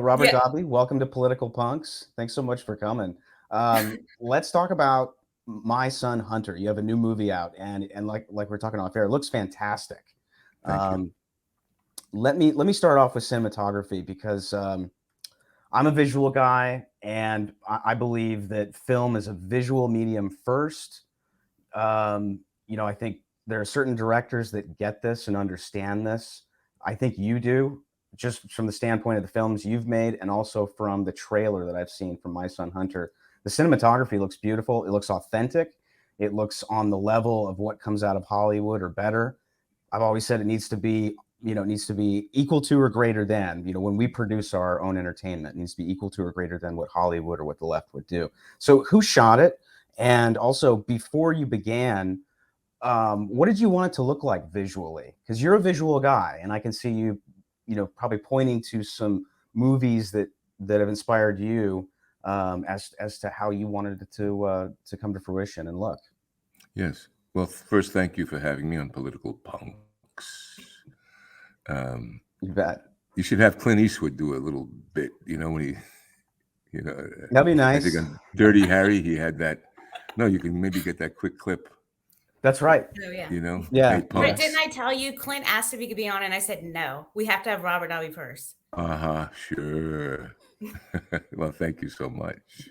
Robert Yeah. Davi, welcome to Political Punks. Thanks so much for coming. Let's talk about My Son Hunter. You have a new movie out, and like we're talking off air, it looks fantastic. Thank you. Um, let me start off with cinematography because I'm a visual guy, and I believe that film is a visual medium first. I think there are certain directors that get this and understand this. I think you do, just from the standpoint of the films you've made, and also from the trailer that I've seen from My Son Hunter. The cinematography looks beautiful. It looks authentic. It looks on the level of what comes out of Hollywood or better. I've always said it needs to be, it needs to be equal to or greater than, when we produce our own entertainment, it needs to be equal to or greater than what Hollywood or what the left would do. So who shot it? And also, before you began, what did you want it to look like visually? Because you're a visual guy, and I can see you, probably pointing to some movies that have inspired you, as to how you wanted it to come to fruition and look. Yes. Well, first, thank you for having me on Political Punks. You bet. You should have Clint Eastwood do a little bit, when he, That'd be I nice. think on Dirty Harry, he had that. No, you can maybe get that quick clip, That's right. Oh yeah. Yeah. Hey, But punks. didn't I tell you Clint asked if he could be on, and I said no. We have to have Robert Davi first. Sure. Well, thank you so much.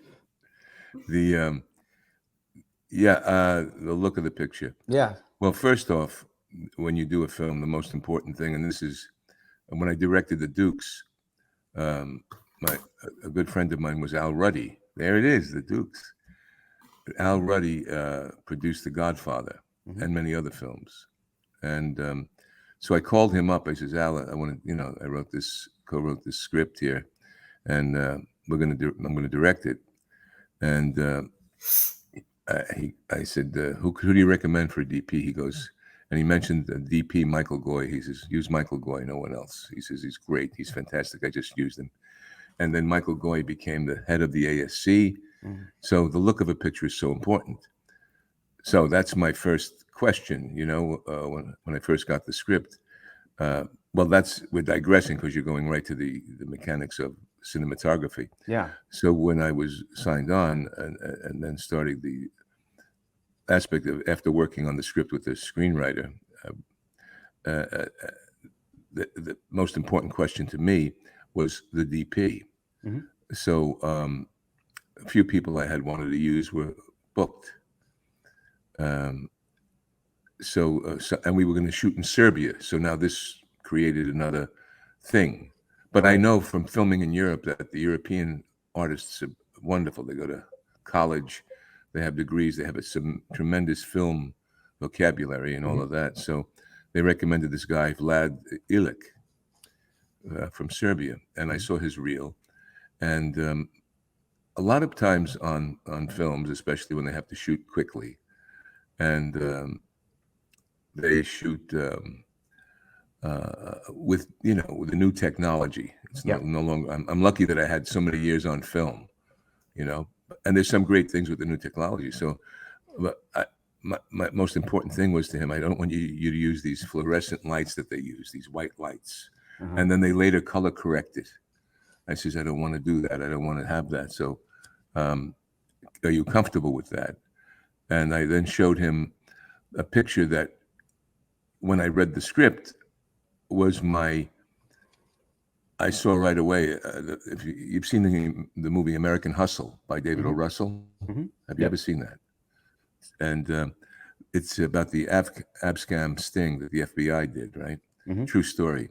The the look of the picture. Yeah. Well, first off, when you do a film, the most important thing, and this is when I directed The Dukes, a good friend of mine was Al Ruddy. There it is, The Dukes. Al Ruddy produced The Godfather and many other films. And so I called him up. I says, Al, I want to, I co-wrote this script here, and I'm going to direct it. And I said, who do you recommend for a DP? He goes, and he mentioned DP Michael Goy. He says, use Michael Goy, no one else. He says, he's great. He's fantastic. I just used him. And then Michael Goy became the head of the ASC. So the look of a picture is so important. So that's my first question, when I first got the script. We're digressing because you're going right to the mechanics of cinematography. Yeah. So when I was signed on and then starting the aspect of, after working on the script with the screenwriter, the most important question to me was the DP. So a few people I had wanted to use were booked. And we were going to shoot in Serbia. So now this created another thing. But I know from filming in Europe that the European artists are wonderful. They go to college, they have degrees, they have some tremendous film vocabulary and all of that. So they recommended this guy, Vlad Ilic, from Serbia. And I saw his reel. And a lot of times on films, especially when they have to shoot quickly, and they shoot with the new technology. It's no longer. I'm lucky that I had so many years on film, and there's some great things with the new technology. So, but my most important thing was to him, I don't want you to use these fluorescent lights that they use, these white lights, and then they later color correct it. I says, I don't want to do that. I don't want to have that. So, are you comfortable with that? And I then showed him a picture that, when I read the script, was I saw right away. If you've seen the movie American Hustle by David O. Russell, have you ever seen that? And it's about the abscam sting that the FBI did, right? True story.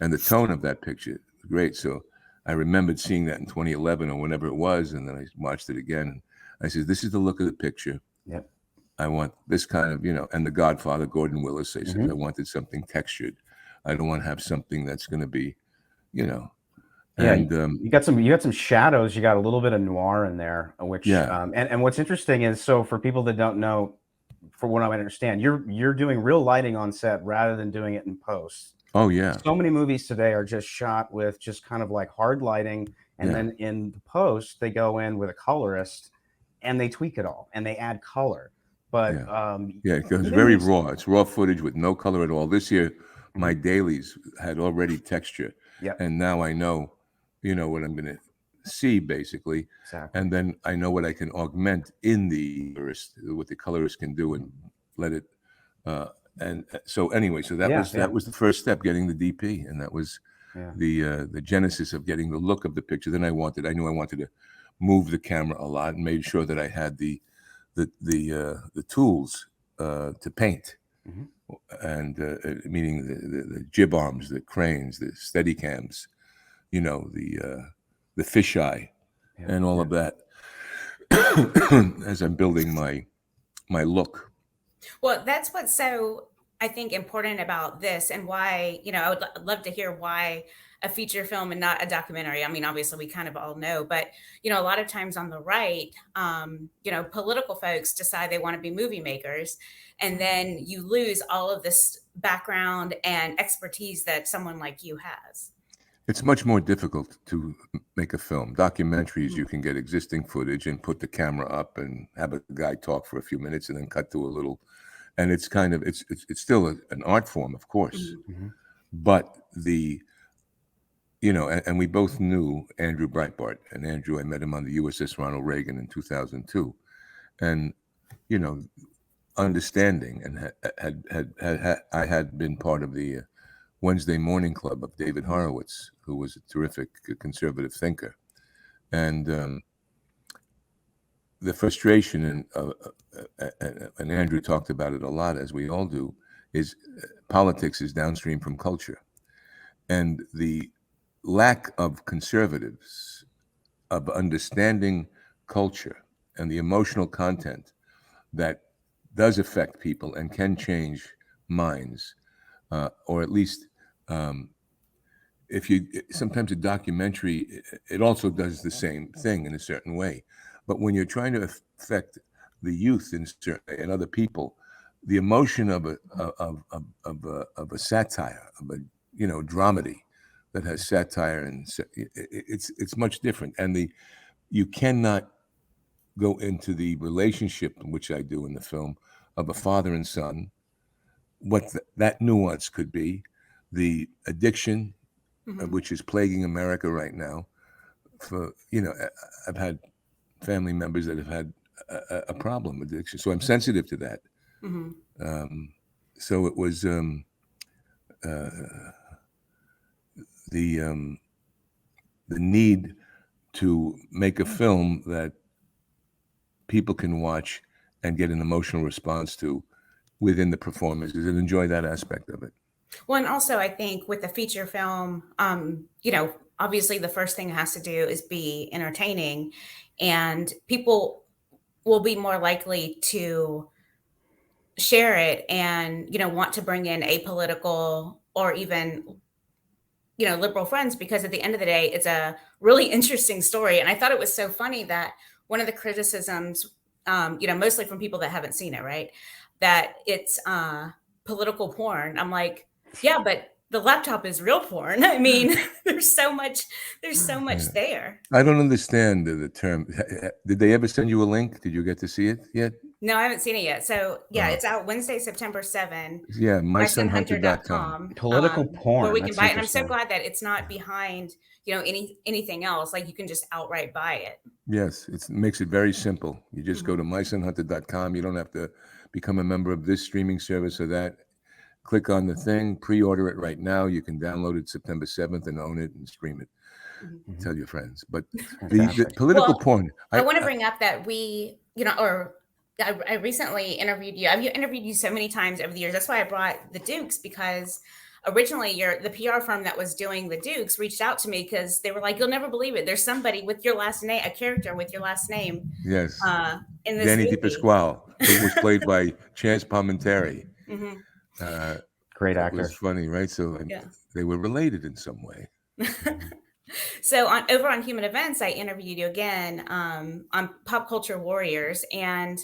And the tone of that picture, great. So I remembered seeing that in 2011 or whenever it was, and then I watched it again. And I said, this is the look of the picture. Yep. I want this kind of, and The Godfather, Gordon Willis, I said, I wanted something textured. I don't want to have something that's going to be, And you got some shadows. You got a little bit of noir in there, which and what's interesting is, so for people that don't know, for what I understand, you're doing real lighting on set rather than doing it in post. Oh yeah. So many movies today are just shot with just kind of like hard lighting, and then in the post they go in with a colorist and they tweak it all and they add color. But it goes very raw. It's raw footage with no color at all. This year, my dailies had already texture, and now I know you know, what I'm going to see basically. Exactly. And then I know what I can augment in the colorist, what the colorist can do, and let it. And so anyway, so that was the first step, getting the DP, and that was the genesis of getting the look of the picture. Then I knew I wanted to move the camera a lot, and made sure that I had the tools to paint, and meaning the jib arms, the cranes, the steady cams, you know, the fisheye, and all of that, as I'm building my look. Well, that's what's so, I think, important about this, and why, you know, I would love to hear why a feature film and not a documentary. I mean, obviously we kind of all know, but, you know, a lot of times on the right, you know, political folks decide they want to be movie makers, and then you lose all of this background and expertise that someone like you has. It's much more difficult to make a film. Documentaries, you can get existing footage and put the camera up and have a guy talk for a few minutes and then cut to a little, and it's kind of it's still an art form, of course, but you know, and we both knew Andrew Breitbart, and Andrew, I met him on the USS Ronald Reagan in 2002, and you know, understanding, and I had been part of the Wednesday Morning Club of David Horowitz, who was a terrific conservative thinker. And the frustration, and Andrew talked about it a lot, as we all do, is politics is downstream from culture. And the lack of conservatives of understanding culture and the emotional content that does affect people and can change minds, or at least if you sometimes a documentary, it also does the same thing in a certain way, but when you're trying to affect the youth and other people, the emotion of a satire, of a, you know, dramedy that has satire, and it's much different, and you cannot go into the relationship, which I do in the film, of a father and son, what that nuance could be, the addiction, which is plaguing America right now. For, you know, I've had family members that have had a problem with addiction, so I'm sensitive to that. So it was the need to make a film that people can watch and get an emotional response to within the performances, and enjoy that aspect of it. Well, and also I think with the feature film, you know, obviously the first thing it has to do is be entertaining, and people will be more likely to share it and, you know, want to bring in apolitical or even, you know, liberal friends, because at the end of the day, it's a really interesting story. And I thought it was so funny that one of the criticisms, you know, mostly from people that haven't seen it, right, that it's political porn. I'm like, yeah, but the laptop is real porn. I mean, there's so much there. I don't understand the term. Did they ever send you a link? Did you get to see it yet? No, I haven't seen it yet. So yeah, it's out Wednesday, September 7. Yeah, mysonhunter.com. Political porn. Where we can That's buy it. And I'm so interesting. glad that it's not behind, you know, anything else. Like you can just outright buy it. Yes, it makes it very simple. You just go to mysonhunter.com. You don't have to become a member of this streaming service or that. Click on the thing, pre-order it right now. You can download it September 7th and own it and stream it. Tell your friends. But the political porn. I want to bring up that we, you know, or I recently interviewed you. I've interviewed you so many times over the years. That's why I brought the Dukes, because originally the PR firm that was doing the Dukes reached out to me because they were like, you'll never believe it, there's somebody with your last name, a character with your last name. Yes. In this Danny movie. DiPasquale, who was played by Chance Palminteri. Great It actor. was funny, right? So they were related in some way. So over on Human Events, I interviewed you again on Pop Culture Warriors. And,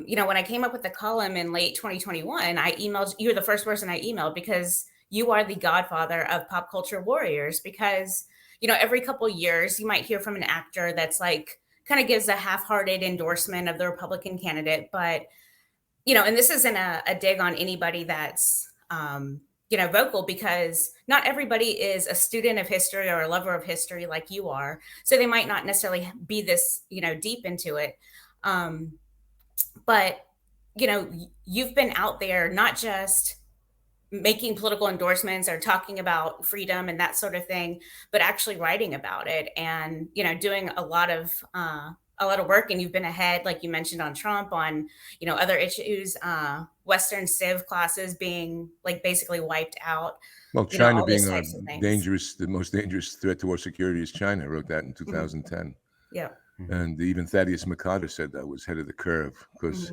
you know, when I came up with the column in late 2021, I emailed, you were the first person I emailed, because you are the godfather of Pop Culture Warriors. Because, you know, every couple years you might hear from an actor that's like, kind of gives a half-hearted endorsement of the Republican candidate. But, you know, and this isn't a dig on anybody that's, vocal, because not everybody is a student of history or a lover of history like you are. So they might not necessarily be this, deep into it. But, you've been out there not just making political endorsements or talking about freedom and that sort of thing, but actually writing about it and, doing a lot of work. And you've been ahead, like you mentioned, on Trump, on, other issues, Western Civ classes being like basically wiped out. Well, China All those being types of things. the most dangerous threat to our security is China. I wrote that in 2010. Yeah. And even Thaddeus McCarter said that was head of the curve, because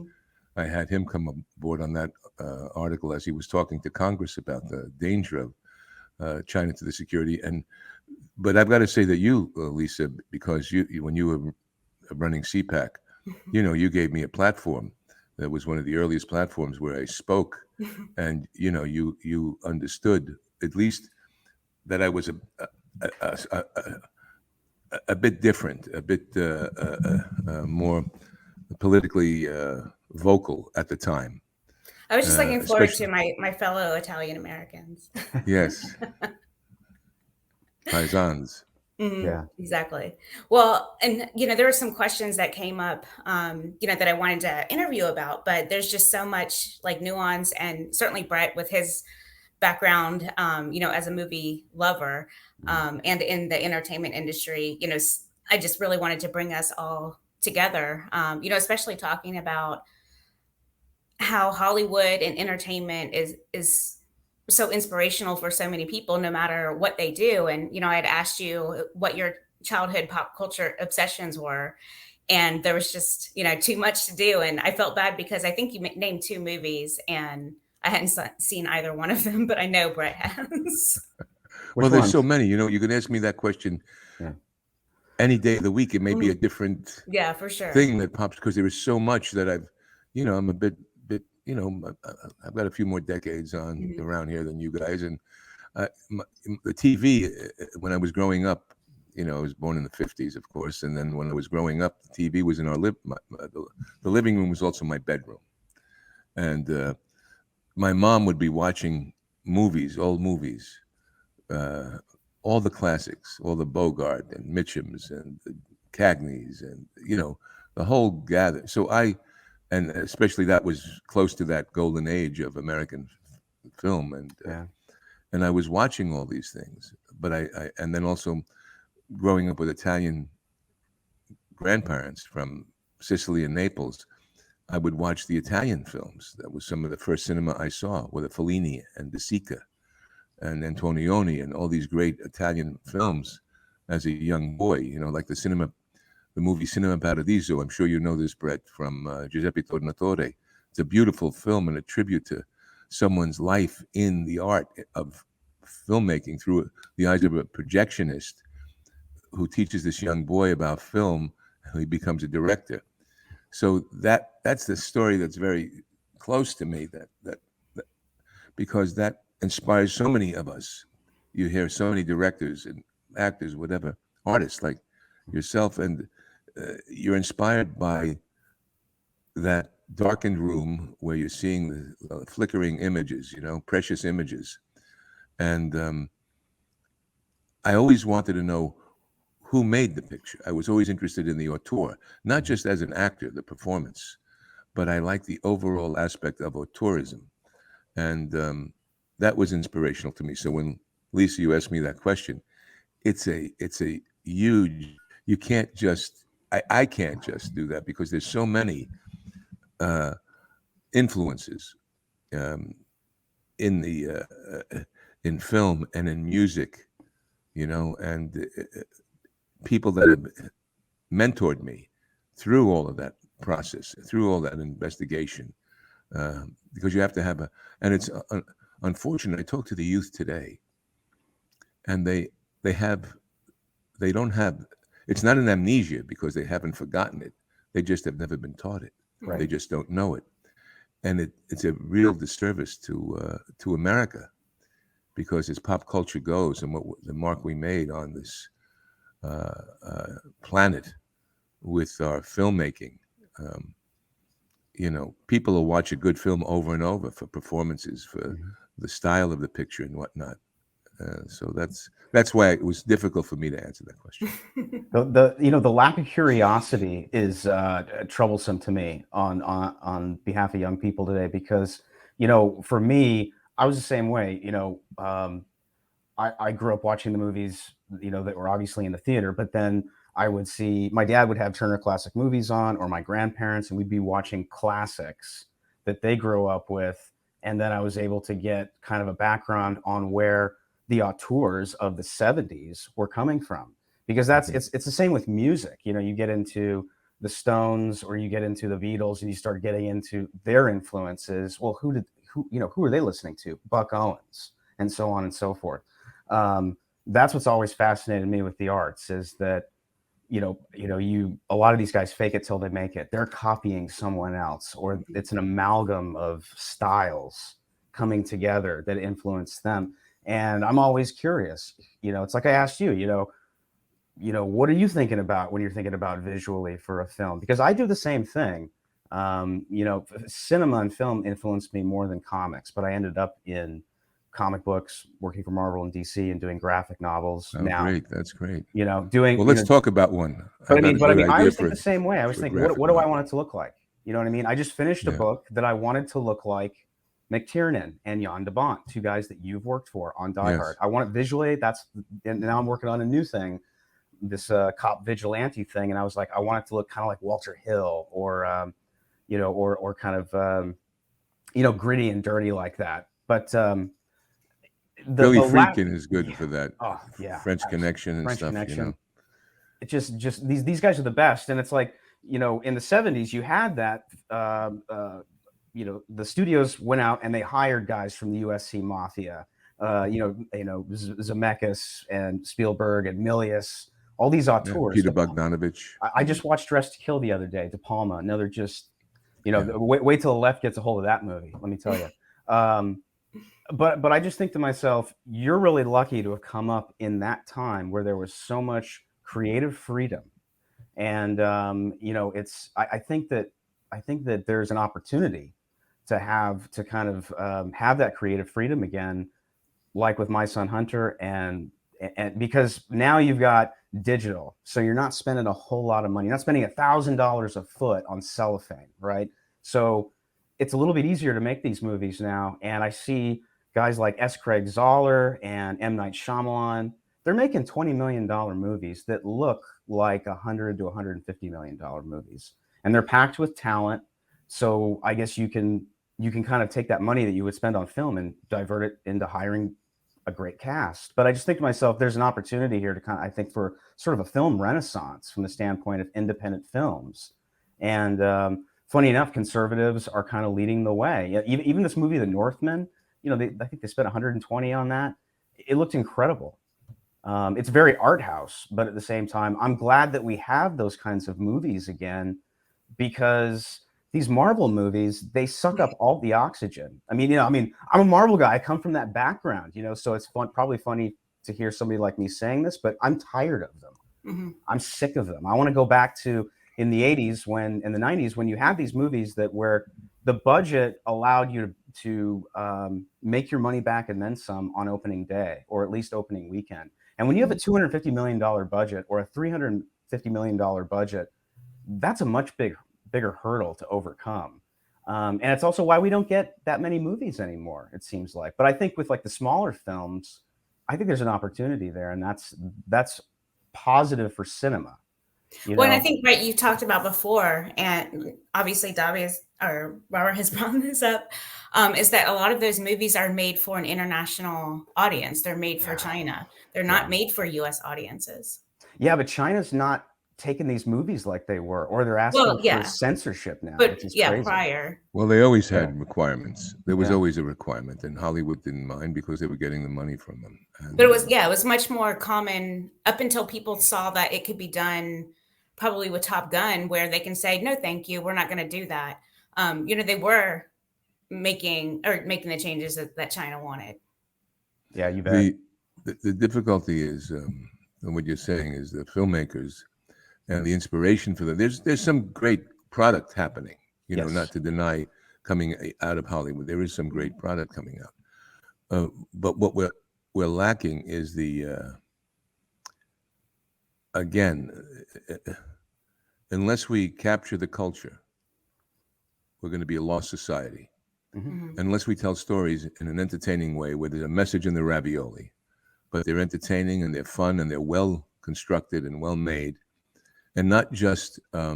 I had him come aboard on that article as he was talking to Congress about the danger of China to the security. But I've got to say that you, Lisa, because you when you were running CPAC, you gave me a platform that was one of the earliest platforms where I spoke, and you understood at least that I was a bit different, a bit more politically vocal at the time. I was just looking forward to my fellow Italian Americans. Yes. Paisans. Yeah. Exactly. Well, and there were some questions that came up, that I wanted to interview about, but there's just so much like nuance, and certainly Brett with his background, as a movie lover, and in the entertainment industry, I just really wanted to bring us all together, especially talking about how Hollywood and entertainment is so inspirational for so many people, no matter what they do. And, I had asked you what your childhood pop culture obsessions were, and there was just, too much to do. And I felt bad because I think you named 2 movies and I hadn't seen either one of them, but I know Brett has. Well, there's so many, you can ask me that question any day of the week. It may be a different for sure thing that pops, because there is so much that I'm a bit, I've got a few more decades on around here than you guys. And the TV, when I was growing up, I was born in the 50s, of course. And then when I was growing up, the TV was in our the living room was also my bedroom. And my mom would be watching old movies, all the classics, all the Bogart and Mitchums and the Cagneys and, the whole gather. So and especially that was close to that golden age of American film. And I was watching all these things, but and then also growing up with Italian grandparents from Sicily and Naples, I would watch the Italian films. That was some of the first cinema I saw, with Fellini and De Sica and Antonioni and all these great Italian films as a young boy, like the movie Cinema Paradiso. I'm sure you know this, Brett, from Giuseppe Tornatore. It's a beautiful film and a tribute to someone's life in the art of filmmaking through the eyes of a projectionist who teaches this young boy about film, and he becomes a director. So that's the story that's very close to me, that because that inspires so many of us. You hear so many directors and actors, whatever, artists like yourself, and you're inspired by that darkened room where you're seeing the flickering images, precious images. And I always wanted to know who made the picture. I was always interested in the auteur, not just as an actor, the performance, but I like the overall aspect of auteurism. And that was inspirational to me. So when, Lisa, you asked me that question, it's a huge, you can't just, I can't just do that, because there's so many influences in film and in music, and people that have mentored me through all of that process, through all that investigation, because you have to have and it's unfortunate. I talk to the youth today, and they don't have, it's not an amnesia because they haven't forgotten it. They just have never been taught it. Right. They just don't know it. And it's a real disservice to America, because as pop culture goes, and what the mark we made on this planet with our filmmaking, people will watch a good film over and over for performances, for the style of the picture and whatnot. So that's why it was difficult for me to answer that question. The lack of curiosity is troublesome to me on behalf of young people today, because for me, I was the same way. I grew up watching the movies that were obviously in the theater, but then I would see my dad would have Turner Classic Movies on, or my grandparents, and we'd be watching classics that they grew up with, and then I was able to get kind of a background on where the auteurs of the 70s were coming from, because it's the same with music. You get into the Stones or you get into the Beatles and you start getting into their influences. Well, who are they listening to? Buck Owens, and so on and so forth. That's what's always fascinated me with the arts, is that a lot of these guys fake it till they make it. They're copying someone else, or it's an amalgam of styles coming together that influence them. And I'm always curious. It's like I asked you, what are you thinking about when you're thinking about visually for a film? Because I do the same thing. Cinema and film influenced me more than comics, but I ended up in comic books, working for Marvel and DC, and doing graphic novels. Oh, now, great! That's great. Doing. Well, let's talk about one. But I mean, I always think the same way. I always think, what do I want it to look like? You know what I mean? I just finished a book that I wanted to look like McTiernan and Jan de Bont, two guys that you've worked for on Die Hard. I want it visually. And now I'm working on a new thing, this cop vigilante thing, and I was like, I want it to look kind of like Walter Hill, or or kind of gritty and dirty like that. But Billy Friedkin is good for that. Oh yeah, French Connection and French stuff. Connection. It just these guys are the best, and it's like in the 70s you had that. The studios went out and they hired guys from the USC Mafia, Zemeckis and Spielberg and Milius, all these auteurs. Peter Bogdanovich. I just watched Dressed to Kill the other day, De Palma. Another just, wait till the left gets a hold of that movie. Let me tell you. But I just think to myself, you're really lucky to have come up in that time where there was so much creative freedom, and I think that there's an opportunity to kind of have that creative freedom again, like with My Son Hunter, and because now you've got digital, so you're not spending a whole lot of money. You're not spending $1,000 a foot on cellophane, right? So it's a little bit easier to make these movies now, and I see guys like S. Craig Zoller and M. Night Shyamalan. They're making $20 million movies that look like $100 to $150 million movies, and they're packed with talent. So I guess you can kind of take that money that you would spend on film and divert it into hiring a great cast. But I just think to myself, there's an opportunity here to I think for sort of a film renaissance from the standpoint of independent films. And funny enough, conservatives are kind of leading the way. Even this movie, The Northman, I think they spent 120 on that. It looked incredible. It's very art house, but at the same time, I'm glad that we have those kinds of movies again, because these Marvel movies, they suck up all the oxygen. I mean, I'm a Marvel guy. I come from that background, so it's probably funny to hear somebody like me saying this, but I'm tired of them. Mm-hmm. I'm sick of them. I want to go back to in the 80s in the 90s, when you had these movies where the budget allowed you to make your money back and then some on opening day, or at least opening weekend. And when you have a $250 million budget or a $350 million budget, that's a much bigger hurdle to overcome. And it's also why we don't get that many movies anymore, it seems like. But I think with like the smaller films, I think there's an opportunity there, and that's positive for cinema. And I think, right, you talked about before, and obviously Davi or Robert has brought this up, is that a lot of those movies are made for an international audience. They're made for China. They're not made for US audiences. Yeah, but China's not taking these movies like they were, or they're asking for censorship now. But which is crazy. Prior. Well, they always had requirements. There was always a requirement, and Hollywood didn't mind because they were getting the money from them. And, but it was much more common up until people saw that it could be done, probably with Top Gun, where they can say, no, thank you, we're not going to do that. They were making the changes that China wanted. Yeah, you bet. The difficulty is, and what you're saying is the filmmakers and the inspiration for them. There's some great product happening, not to deny coming out of Hollywood. There is some great product coming out. But what we're lacking is the again, unless we capture the culture, we're going to be a lost society. Mhm. Unless we tell stories in an entertaining way where there's a message in the ravioli, but they're entertaining and they're fun and they're well constructed and well made, and not just a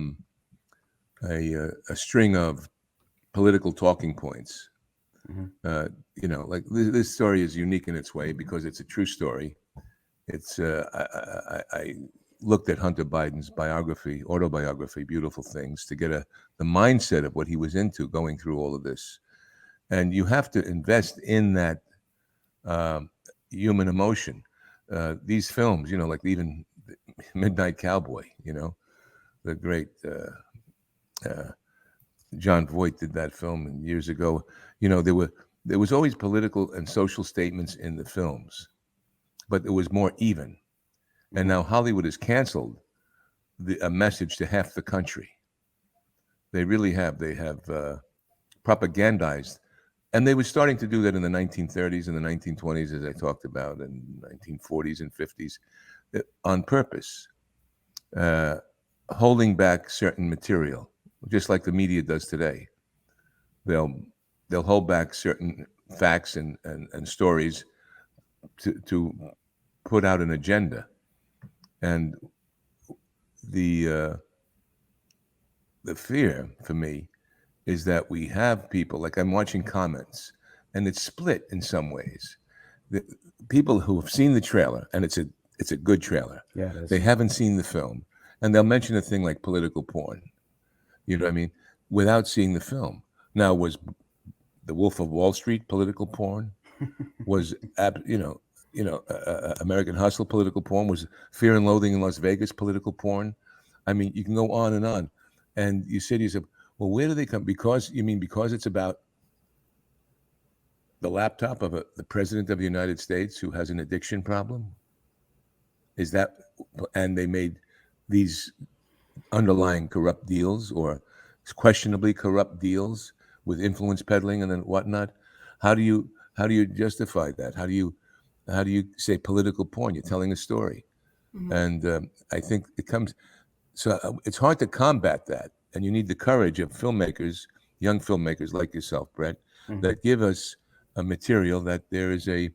string of political talking points. You know, like this story is unique in its way because it's a true story. It's I looked at Hunter Biden's biography, autobiography, Beautiful Things, to get the mindset of what he was into going through all of this. And you have to invest in that human emotion. These films, you know, like even Midnight Cowboy, you know, the great John Voight did that film years ago. You know, there was always political and social statements in the films, but it was more even. And now Hollywood has canceled a message to half the country. They really have. They have propagandized, and they were starting to do that in the 1930s and the 1920s, as I talked about, and 1940s and 50s, on purpose, holding back certain material, just like the media does today. They'll hold back certain facts and stories to put out an agenda, and the fear for me is that we have people, like I'm watching comments, and it's split in some ways. The people who have seen the trailer, and it's a good trailer. Yeah, it is. They haven't seen the film, and they'll mention a thing like political porn. You know what I mean? Without seeing the film. Now, was The Wolf of Wall Street political porn? Was American Hustle political porn? Was Fear and Loathing in Las Vegas political porn? I mean, you can go on, and you say to yourself, well, where do they come? Because it's about the laptop of the president of the United States who has an addiction problem? Is that, and they made these underlying corrupt deals or questionably corrupt deals with influence peddling and then whatnot? How do you justify that? How do you say political porn? You're telling a story, and I think it comes. So it's hard to combat that, and you need the courage of filmmakers, young filmmakers like yourself, Brett, that give us a material that there is a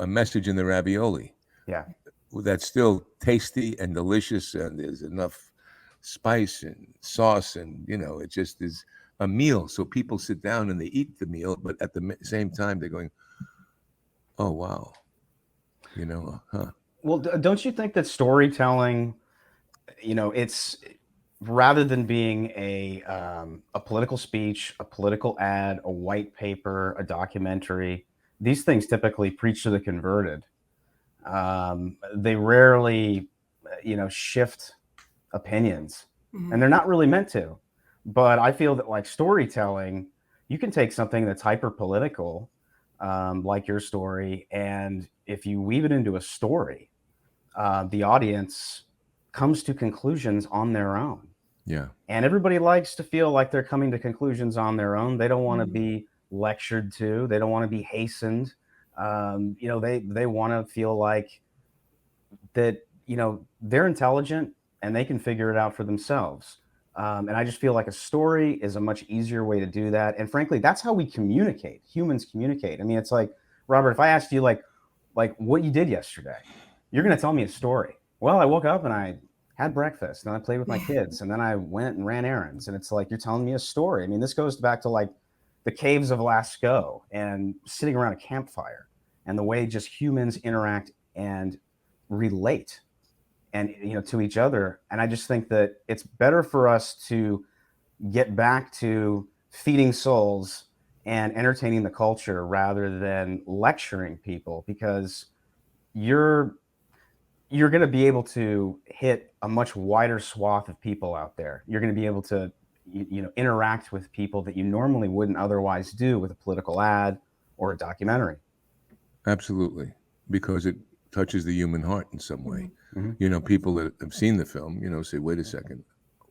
message in the ravioli. Yeah. That's still tasty and delicious, and there's enough spice and sauce, and it just is a meal. So people sit down and they eat the meal, but at the same time they're going, "Oh wow," huh? Well, don't you think that storytelling, it's rather than being a political speech, a political ad, a white paper, a documentary, these things typically preach to the converted. They rarely, shift opinions, and they're not really meant to. But I feel that, like storytelling, you can take something that's hyper political, like your story, and if you weave it into a story, the audience comes to conclusions on their own. Yeah. And everybody likes to feel like they're coming to conclusions on their own. They don't want to be lectured to. They don't want to be hastened. They want to feel like that, they're intelligent and they can figure it out for themselves. And I just feel like a story is a much easier way to do that. And frankly, that's how we communicate. Humans communicate. I mean, it's like, Robert, if I asked you like what you did yesterday, you're going to tell me a story. Well, I woke up and I had breakfast and I played with my kids and then I went and ran errands. And it's like, you're telling me a story. I mean, this goes back to like the caves of Lascaux and sitting around a campfire and the way just humans interact and relate and to each other. And I just think that it's better for us to get back to feeding souls and entertaining the culture rather than lecturing people, because you're going to be able to hit a much wider swath of people out there. You're going to be able to interact with people that you normally wouldn't otherwise do with a political ad or a documentary. Absolutely, because it touches the human heart in some way. People that have seen the film, say, wait a second,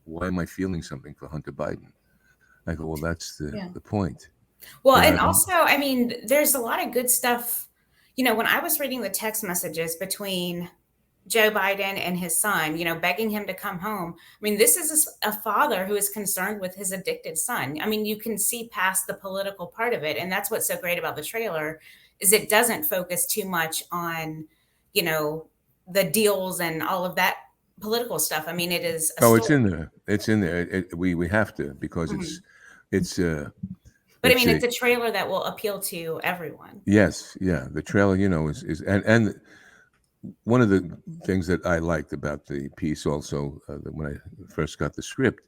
why am I feeling something for Hunter Biden? I go, well, that's the point. Well, and also, I mean, there's a lot of good stuff. You know, when I was reading the text messages between Joe Biden and his son, you know, begging him to come home. I mean, this is a father who is concerned with his addicted son. I mean, you can see past the political part of it. And that's what's so great about the trailer is it doesn't focus too much on, you know, the deals and all of that political stuff. I mean, it is a Oh, story. it's in there. It's in there. We have to, because it's But I mean, it's a trailer that will appeal to everyone. yes, yeah. The trailer, you know, is and one of the things that I liked about the piece also when I first got the script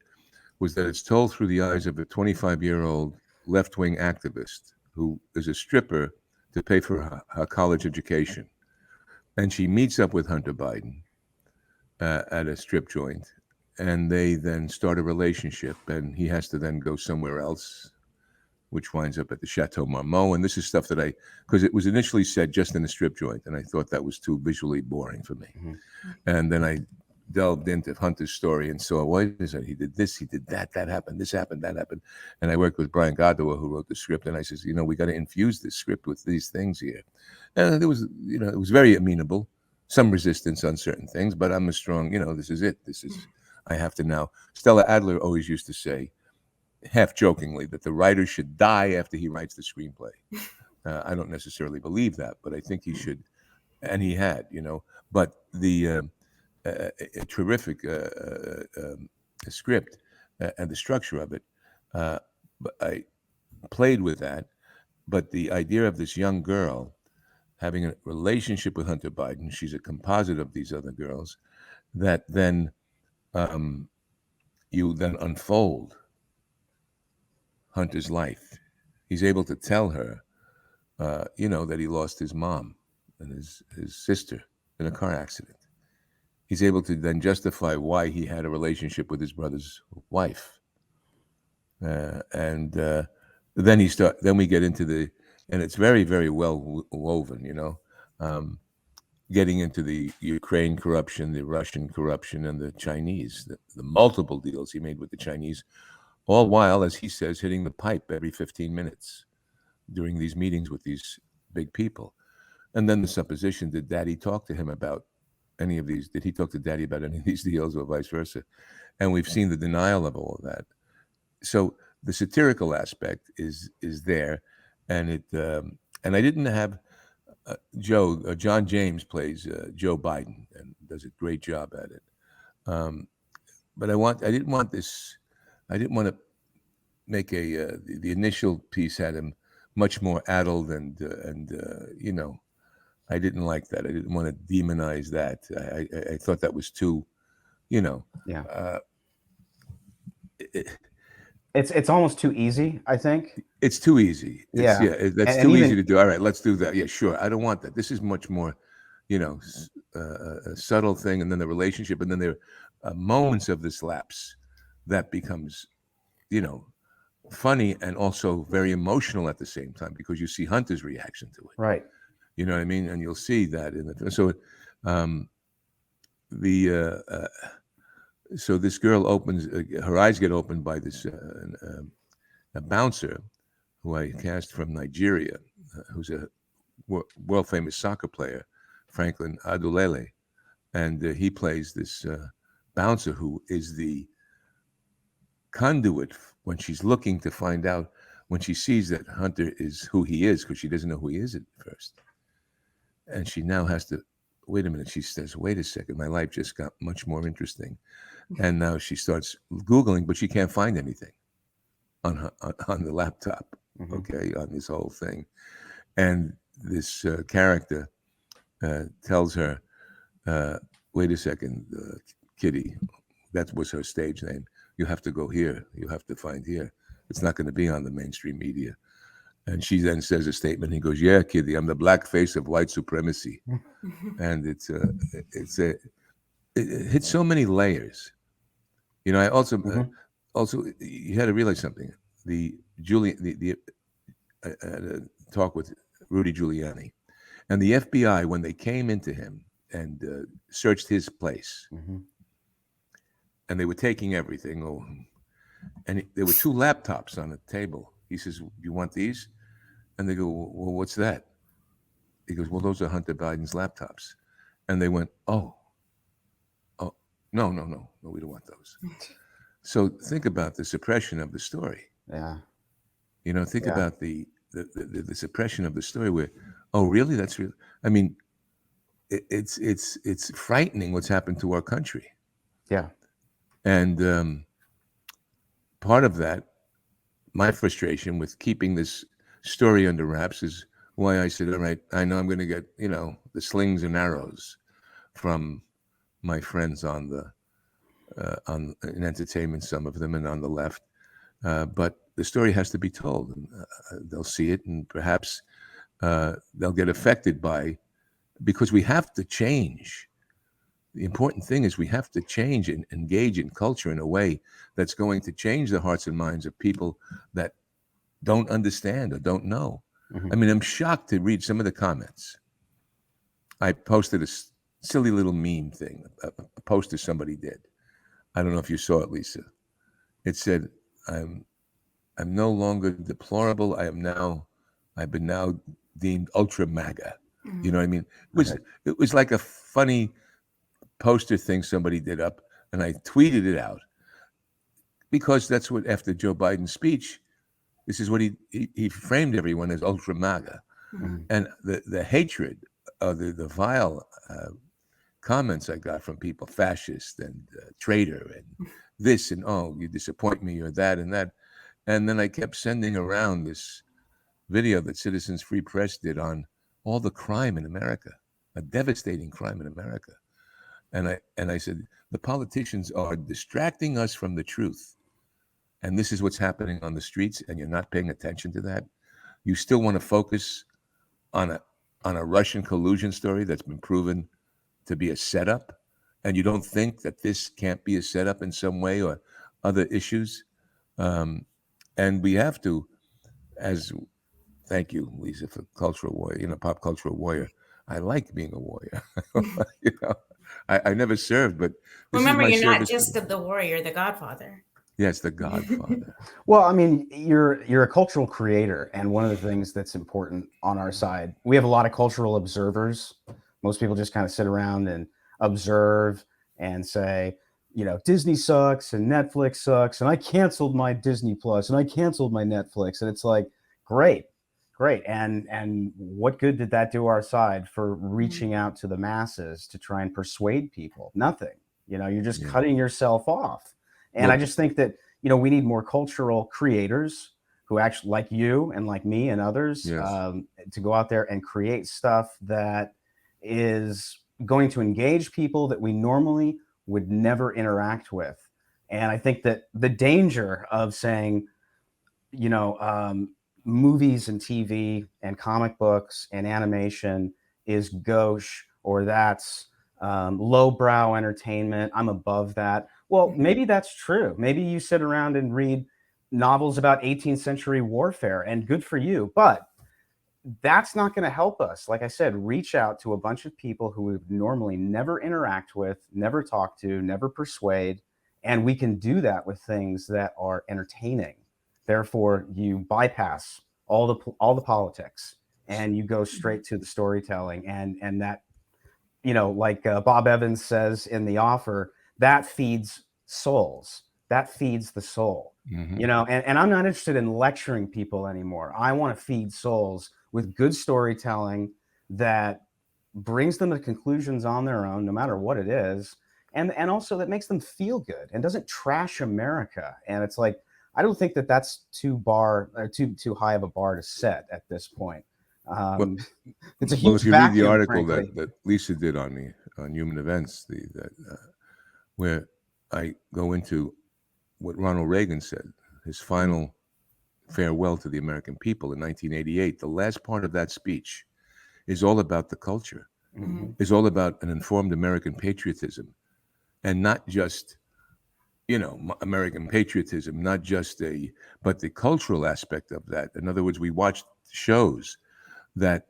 was that it's told through the eyes of a 25-year-old left-wing activist who is a stripper to pay for her college education, and she meets up with Hunter Biden at a strip joint, and they then start a relationship, and he has to then go somewhere else, which winds up at the Chateau Marmont. And this is stuff that because it was initially said just in a strip joint, and I thought that was too visually boring for me. And then I delved into Hunter's story and saw, wait a second, he did this, he did that, that happened, this happened, that happened. And I worked with Brian Godowa, who wrote the script, and I says, you know, we got to infuse this script with these things here. And there was, you know, it was very amenable, some resistance on certain things, but I'm a strong, you know, this is it. I have to now. Stella Adler always used to say, half jokingly, that the writer should die after he writes the screenplay. I don't necessarily believe that, but I think he should, and he had, you know. But the a terrific script and the structure of it, but I played with that. But the idea of this young girl having a relationship with Hunter Biden, she's a composite of these other girls, that then you then unfold Hunter's life. He's able to tell her, you know, that he lost his mom and his sister in a car accident. He's able to then justify why he had a relationship with his brother's wife. And then we get into and it's very, very well woven, you know, getting into the Ukraine corruption, the Russian corruption, and the Chinese, the multiple deals he made with the Chinese, all while, as he says, hitting the pipe every 15 minutes during these meetings with these big people. And then the supposition, did Daddy talk to him about any of these? Did he talk to Daddy about any of these deals, or vice versa? And we've seen the denial of all of that. So the satirical aspect is there, and it and I didn't have John James plays Joe Biden and does a great job at it. But I didn't want to make the initial piece had him much more addled and you know, I didn't like that. I didn't want to demonize that. I thought that was too, you know. Yeah. It's almost too easy, I think. It's too easy. That's and too even, easy to do. All right, let's do that. Yeah, sure. I don't want that. This is much more, you know, a subtle thing, and then the relationship, and then there are moments of this lapse that becomes, you know, funny and also very emotional at the same time, because you see Hunter's reaction to it. right. You know what I mean? And you'll see that in the so this girl opens, her eyes get opened by this a bouncer who I cast from Nigeria, who's a world famous soccer player, Franklin Adulele, and he plays this bouncer who is the conduit when she's looking to find out, when she sees that Hunter is who he is, because she doesn't know who he is at first. And she now has to, wait a minute, she says, wait a second, my life just got much more interesting. And now she starts Googling, but she can't find anything on the laptop, okay, on this whole thing. And this character tells her, wait a second, Kitty, that was her stage name. You have to go here. You have to find here. It's not going to be on the mainstream media. And she then says a statement. He goes, yeah, Kitty, I'm the black face of white supremacy. And it hits so many layers. You know, I also you had to realize something. The talk with Rudy Giuliani, and the FBI, when they came into him and searched his place, and they were taking everything. And there were two laptops on the table. He says, "You want these?" And they go, "Well, what's that?" He goes, "Well, those are Hunter Biden's laptops." And they went, "Oh, no, we don't want those." So think about the suppression of the story. Yeah. Think Yeah. about the suppression of the story where, oh, really? That's real. I mean, it's frightening what's happened to our country. Yeah. And part of that, my frustration with keeping this story under wraps, is why I said, all right, I know I'm going to get, the slings and arrows from my friends on in entertainment, some of them, and on the left. But the story has to be told, and they'll see it, and perhaps they'll get affected because we have to change. The important thing is we have to change and engage in culture in a way that's going to change the hearts and minds of people that don't understand or don't know. Mhm. I mean, I'm shocked to read some of the comments. I posted a silly little meme thing, a poster somebody did. I don't know if you saw it, Lisa. It said, I'm no longer deplorable. I've been now deemed ultra MAGA. You know what I mean? It was like a funny poster thing somebody did up, and I tweeted it out because that's what, after Joe Biden's speech, this is what he framed everyone as ultra MAGA. Mhm. And the hatred, the vile comments I got from people, fascist and traitor and this, and oh, you disappoint me, or that and that. And then I kept sending around this video that Citizens Free Press did on all the crime in America, a devastating crime in America. And I said, the politicians are distracting us from the truth. And this is what's happening on the streets, and you're not paying attention to that. You still want to focus on a Russian collusion story that's been proven to be a setup, and you don't think that this can't be a setup in some way, or other issues. And we have to, thank you, Lisa, for cultural warrior, pop cultural warrior. I like being a warrior. I never served, but this Remember, is my you're not service. just the warrior, the godfather. Yes, the Godfather. Well, I mean, you're a cultural creator, and one of the things that's important on our side, we have a lot of cultural observers. Most people just kind of sit around and observe and say, Disney sucks and Netflix sucks, and I canceled my Disney Plus and I canceled my Netflix, and it's like, great, and what good did that do our side for reaching out to the masses to try and persuade people? Nothing. You're just cutting yourself off. And I just think that, we need more cultural creators who actually, like you and like me and others, to go out there and create stuff that is going to engage people that we normally would never interact with. And I think that the danger of saying, movies and TV and comic books and animation is gauche, or that's lowbrow entertainment, I'm above that. Well, maybe that's true. Maybe you sit around and read novels about 18th century warfare, and good for you. But that's not going to help us. Like I said, reach out to a bunch of people who we would normally never interact with, never talk to, never persuade. And we can do that with things that are entertaining. Therefore, you bypass all the politics and you go straight to the storytelling. And that, like Bob Evans says in The Offer, that feeds souls. That feeds the soul. Mm-hmm. And I'm not interested in lecturing people anymore. I want to feed souls with good storytelling that brings them to conclusions on their own, no matter what it is, and also that makes them feel good and doesn't trash America. And it's like, I don't think that that's too high of a bar to set at this point. It's a huge if you vacuum, read the article frankly. that Lisa did on Human Events, where I go into what Ronald Reagan said, his final farewell to the American people in 1988. The last part of that speech is all about the culture, is all about an informed American patriotism, and not just, American patriotism, not just but the cultural aspect of that. In other words, we watched shows that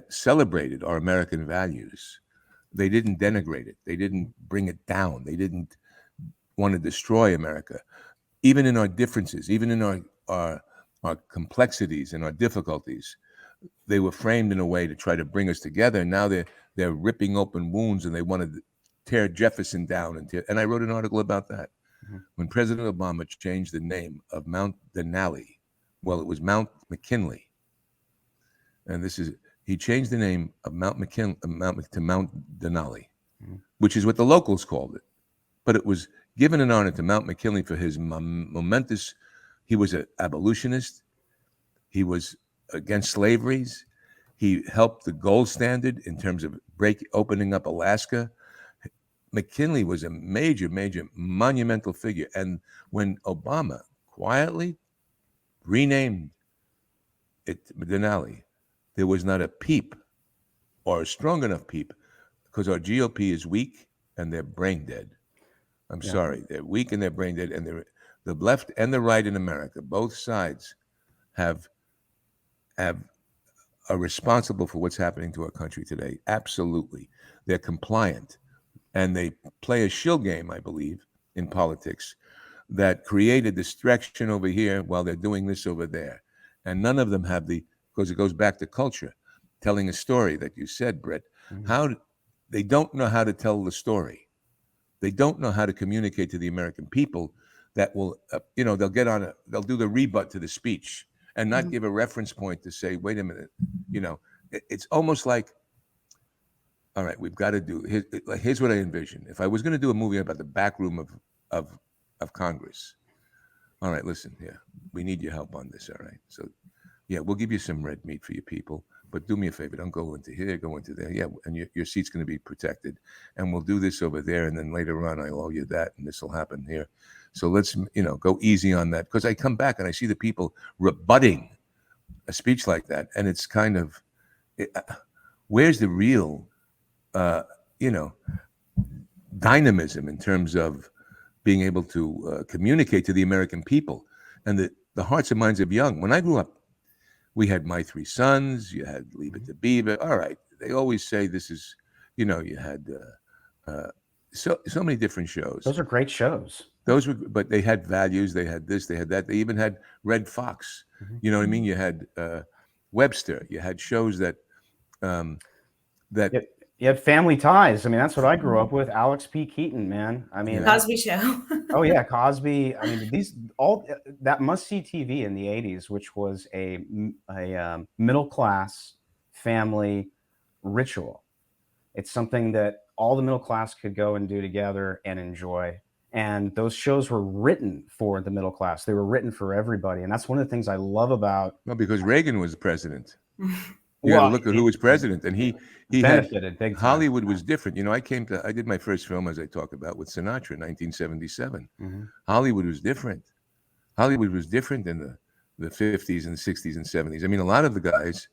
celebrated our American values. They didn't denigrate it. They didn't bring it down. They didn't want to destroy America. Even in our differences, even in our our complexities and our difficulties. They were framed in a way to try to bring us together. And now they're ripping open wounds, and they want to tear Jefferson down. And I wrote an article about that. Mhm. When President Obama changed the name of Mount Denali, well, it was Mount McKinley. And he changed the name of Mount McKinley to Mount Denali, Mhm. which is what the locals called it. But it was given an honor to Mount McKinley for his momentous. He was an abolitionist. He was against slaveries. He helped the gold standard in terms of opening up Alaska. McKinley was a major, major monumental figure. And when Obama quietly renamed it Denali, there was not a peep or a strong enough peep, because our GOP is weak and they're brain dead. I'm Yeah. sorry. They're weak and they're brain dead. And the left and the right in America, both sides are responsible for what's happening to our country today. Absolutely. They're compliant. And they play a shill game, I believe, in politics that create a distraction over here while they're doing this over there. And none of them have because it goes back to culture, telling a story that you said, Brett. Mhm. They don't know how to tell the story. They don't know how to communicate to the American people that will, they'll they'll do the rebut to the speech and not Mhm. give a reference point to say, wait a minute, it's almost like, all right, we've got to do, here's what I envision. If I was going to do a movie about the back room of Congress, all right, listen, yeah, we need your help on this, all right? So, yeah, we'll give you some red meat for your people, but do me a favor, don't go into here, go into there. Yeah, and your seat's going to be protected. And we'll do this over there, and then later on, I'll owe you that, and this will happen here. So let's, go easy on that. Because I come back and I see the people rebutting a speech like that, and it's kind of, where's the real, dynamism in terms of being able to communicate to the American people and the hearts and minds of young. When I grew up, we had My Three Sons, you had Leave It to Beaver. All right, they always say this is, you had so many different shows. Those are great shows. But they had values. They had this, they had that. They even had Red Fox. Mhm. You know what I mean? You had Webster. You had shows that You had Family Ties. I mean, that's what I grew up with. Alex P. Keaton, man. I mean, Cosby Show. oh yeah, Cosby. I mean, that must-see TV in the '80s, which was a middle-class family ritual. It's something that all the middle class could go and do together and enjoy. And those shows were written for the middle class. They were written for everybody, and that's one of the things I love about. Well, because Reagan was president. You got to look at who was president, and he benefited big time. Hollywood was different. I did my first film, as I talk about, with Sinatra in 1977. Mhm. Hollywood was different. Hollywood was different in the 50s and 60s and 70s. I mean, a lot of the guys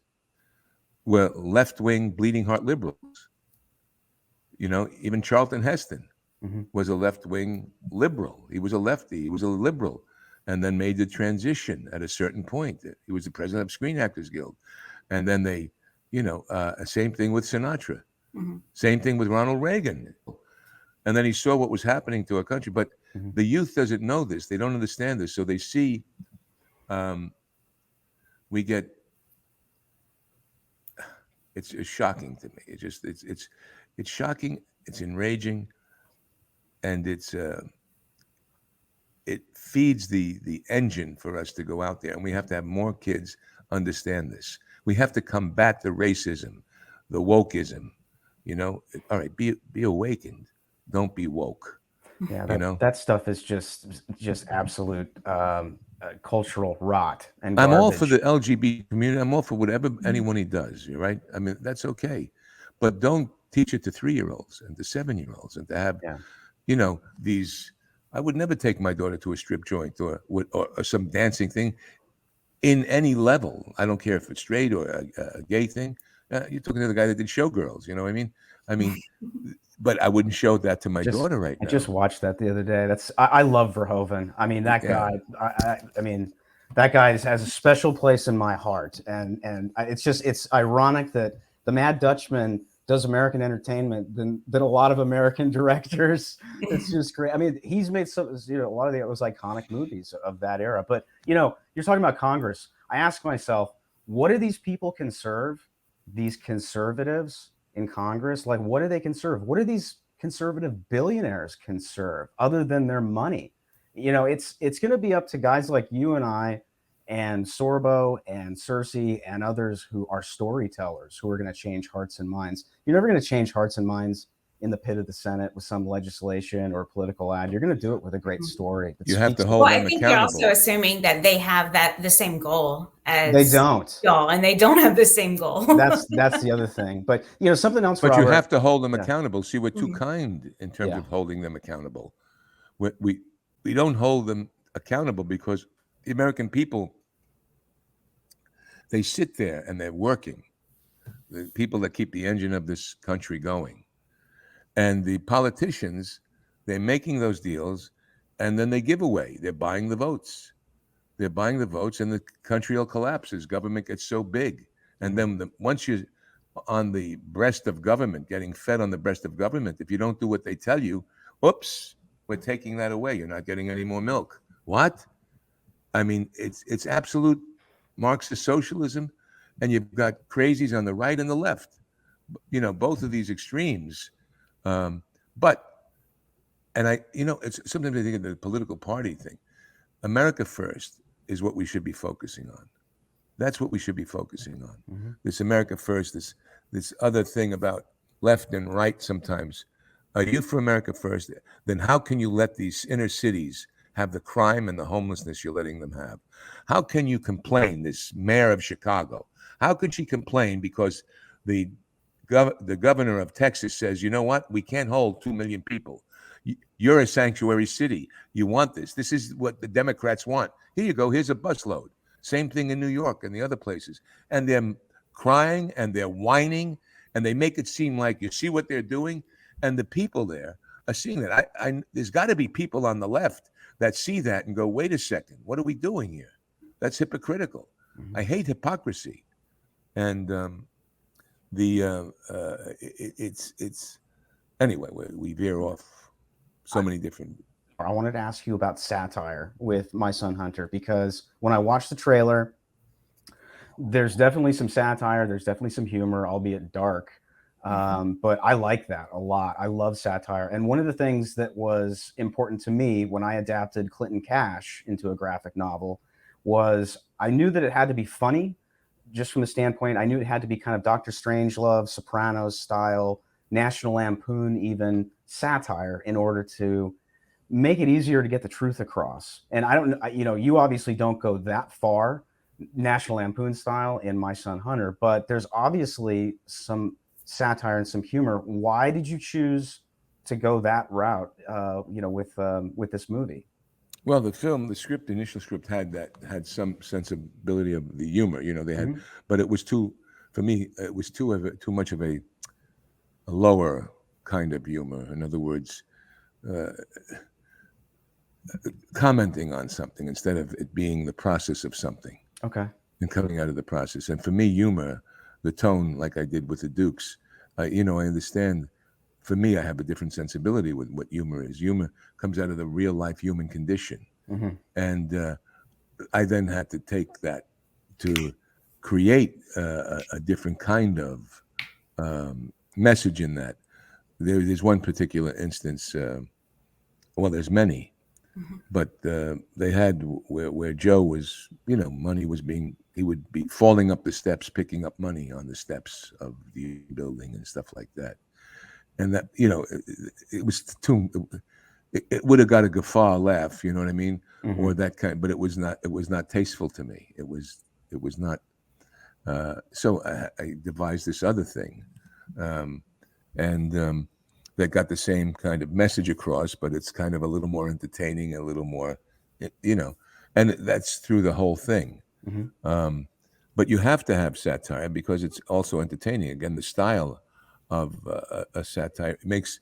were left-wing, bleeding heart liberals. Even Charlton Heston Mhm. was a left-wing liberal. He was a lefty. He was a liberal, and then made the transition at a certain point. He was the president of Screen Actors Guild. And then they, same thing with Sinatra. Mhm. Same thing with Ronald Reagan. And then he saw what was happening to our country. But Mhm. the youth doesn't know this. They don't understand this. So they see, it's shocking to me. It's shocking. It's enraging. And it feeds the engine for us to go out there. And we have to have more kids understand this. We have to combat the racism, the wokeism. All right, be awakened. Don't be woke. Yeah, that stuff is just absolute cultural rot and I'm garbage. all for the LGBT community. I'm all for whatever anyone does. You're right. I mean, that's okay, but don't teach it to 3-year-olds and to 7-year-olds and to have, these. I would never take my daughter to a strip joint or some dancing thing in any level. I don't care if it's straight or a gay thing. You're talking to the guy that did Showgirls. You know what I mean? But I wouldn't show that to my daughter right now. I just watched that the other day. I love Verhoeven. I mean, that guy. I mean, that guy has a special place in my heart. And it's ironic that the Mad Dutchman does American entertainment than a lot of American directors. It's just great. I mean, he's made some, a lot of those iconic movies of that era. But you're talking about Congress. I ask myself, what do these people conserve? These conservatives in Congress, like, what do they conserve? What do these conservative billionaires conserve other than their money? It's going to be up to guys like you and I and Sorbo and Cersei and others who are storytellers who are going to change hearts and minds. You're never going to change hearts and minds in the pit of the Senate with some legislation or political ad. You're going to do it with a great story. You have to hold them I think accountable. you're also assuming that they have the same goal as they don't. y'all, and they don't have the same goal. That's the other thing. But something else. But Robert, you have to hold them accountable. See, we're too kind in terms Yeah. of holding them accountable. We don't hold them accountable because the American people, they sit there and they're working. The people that keep the engine of this country going. And the politicians, they're making those deals and then they give away. They're buying the votes. They're buying the votes and the country will collapse as government gets so big. And then once you're on the breast of government, getting fed on the breast of government, if you don't do what they tell you, oops, we're taking that away. You're not getting any more milk. What? I mean, it's absolute Marxist socialism, and you've got crazies on the right and the left. Both of these extremes. But it's sometimes I think of the political party thing. America first is what we should be focusing on. That's what we should be focusing on. Mm-hmm. This America first, this other thing about left and right sometimes. Are you for America first? Then how can you let these inner cities have the crime and the homelessness you're letting them have? How can you complain, this mayor of Chicago? How could she complain because the governor of Texas says, you know what, we can't hold 2 million people. You're a sanctuary city. You want this. This is what the Democrats want. Here you go. Here's a busload. Same thing in New York and the other places. And they're crying and they're whining and they make it seem like you see what they're doing. And the people there are seeing that. There's got to be people on the left that see that and go, wait a second, what are we doing here? That's hypocritical. Mm-hmm. I hate hypocrisy. And it's anyway, we veer off so many different. I wanted to ask you about satire with My Son Hunter, because when I watched the trailer, there's definitely some satire, there's definitely some humor, albeit dark. But I like that a lot. I love satire. And one of the things that was important to me when I adapted Clinton Cash into a graphic novel was I knew that it had to be funny, just from the standpoint, I knew it had to be kind of Dr. Strangelove, Sopranos style, National Lampoon, even satire, in order to make it easier to get the truth across. And I don't, you obviously don't go that far, National Lampoon style in My Son Hunter, but there's obviously some satire and some humor. Why did you choose to go that route, with this movie? Well, the initial script had some sensibility of the humor, they had, but it was too much of a lower kind of humor. In other words, commenting on something instead of it being the process of something. Okay. And coming out of the process. And for me, humor, the tone, like I did with the Dukes, I understand. For me, I have a different sensibility with what humor is. Humor comes out of the real life human condition. Mm-hmm. And I then had to take that to create a different kind of message in that. There's one particular instance, there's many, but they had where Joe was, money was he would be falling up the steps, picking up money on the steps of the building and stuff like that. And that, it was it would have got a guffaw laugh, you know what I mean? Mm-hmm. Or that kind, but it was not tasteful to me. It was not, so I devised this other thing. That got the same kind of message across, but it's kind of a little more entertaining, a little more, and that's through the whole thing. Mm-hmm. But you have to have satire because it's also entertaining. Again, the style of a satire makes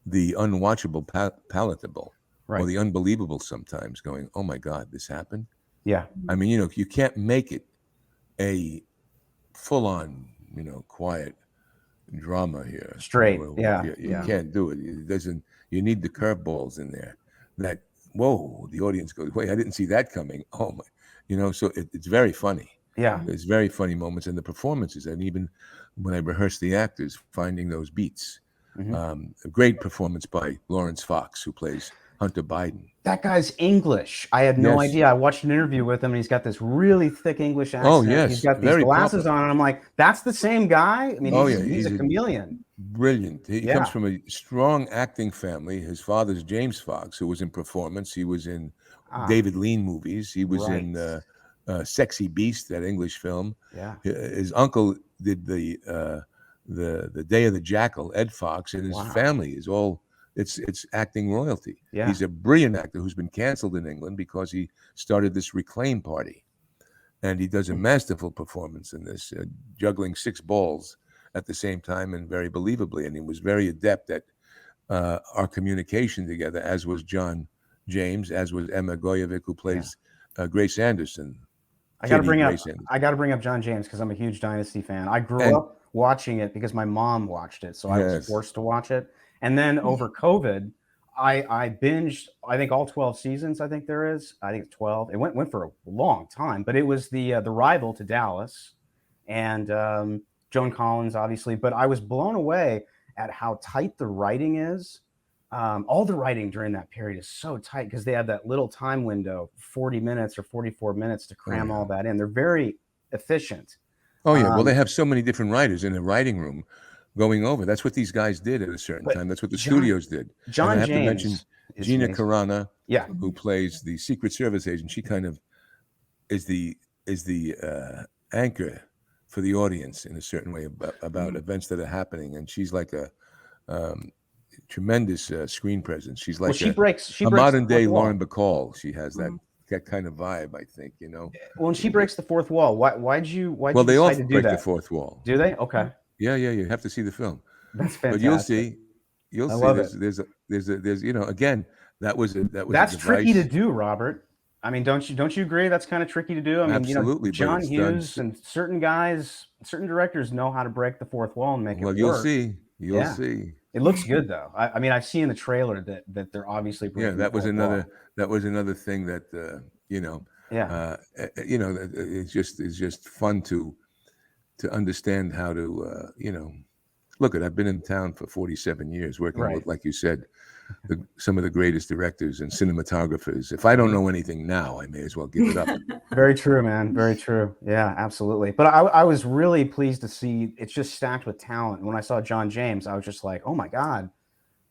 the unwatchable palatable, right, or the unbelievable sometimes going, oh my God, this happened? Yeah. I mean, you can't make it a full-on, quiet. drama here. Straight. Yeah, Yeah. you can't do it. It doesn't. You need the curveballs in there. That whoa, the audience goes, wait, I didn't see that coming. Oh my, so it's very funny. Yeah. There's very funny moments in the performances, and even when I rehearse the actors, finding those beats. A great performance by Lawrence Fox, who plays Hunter Biden. That guy's English. I had no Yes. idea. I watched an interview with him, and he's got this really thick English accent. Oh, yes. He's got these Very glasses proper. on, and I'm like, that's the same guy? I mean, he's a chameleon. Brilliant. He comes from a strong acting family. His father's James Fox, who was in performance. He was in David Lean movies. He was in Sexy Beast, that English film. Yeah. His uncle did the Day of the Jackal, Ed Fox, and his family is all it's acting royalty. Yeah. He's a brilliant actor who's been canceled in England because he started this Reclaim Party, and he does a masterful performance in this, juggling 6 balls at the same time and very believably. And he was very adept at our communication together, as was John James, as was Emma Goyevic, who plays Grace Anderson. I got to bring up John James because I'm a huge Dynasty fan. I grew up watching it because my mom watched it, so I was forced to watch it. And then over COVID, I binged, I think, all 12 seasons. I think there is. I think it's 12. It went for a long time, but it was the rival to Dallas, and Joan Collins, obviously. But I was blown away at how tight the writing is. All the writing during that period is so tight because they have that little time window, 40 minutes or 44 minutes to cram all that in. They're very efficient. Oh, yeah. Well, they have so many different writers in the writing room going over. That's what these guys did at a certain time. That's what the studios did. John and I have James to mention Gina Carano, yeah, who plays the Secret Service agent. She kind of is the anchor for the audience in a certain way about events that are happening. And she's like a tremendous screen presence. She's like she breaks modern day Lauren Bacall. She has that kind of vibe, I think, Well, when she breaks the fourth wall, why'd you they all decide to do break that? the fourth wall. Do they? Okay. Yeah. You have to see the film. That's fantastic. But you'll see. There's again, that was that's tricky to do, Robert. I mean, don't you agree? That's kind of tricky to do. I mean, absolutely. John Hughes and certain directors know how to break the fourth wall and make it work. You'll see. You'll see. It looks good though. I mean, I've seen in the trailer that they're obviously breaking that was another thing that it's just fun to understand how to look at. I've been in town for 47 years working with, like you said, some of the greatest directors and cinematographers. If I don't know anything now, I may as well give it up. Very true, man. Very true. Yeah, absolutely. But I was really pleased to see it's just stacked with talent. When I saw John James, I was just like, oh my God,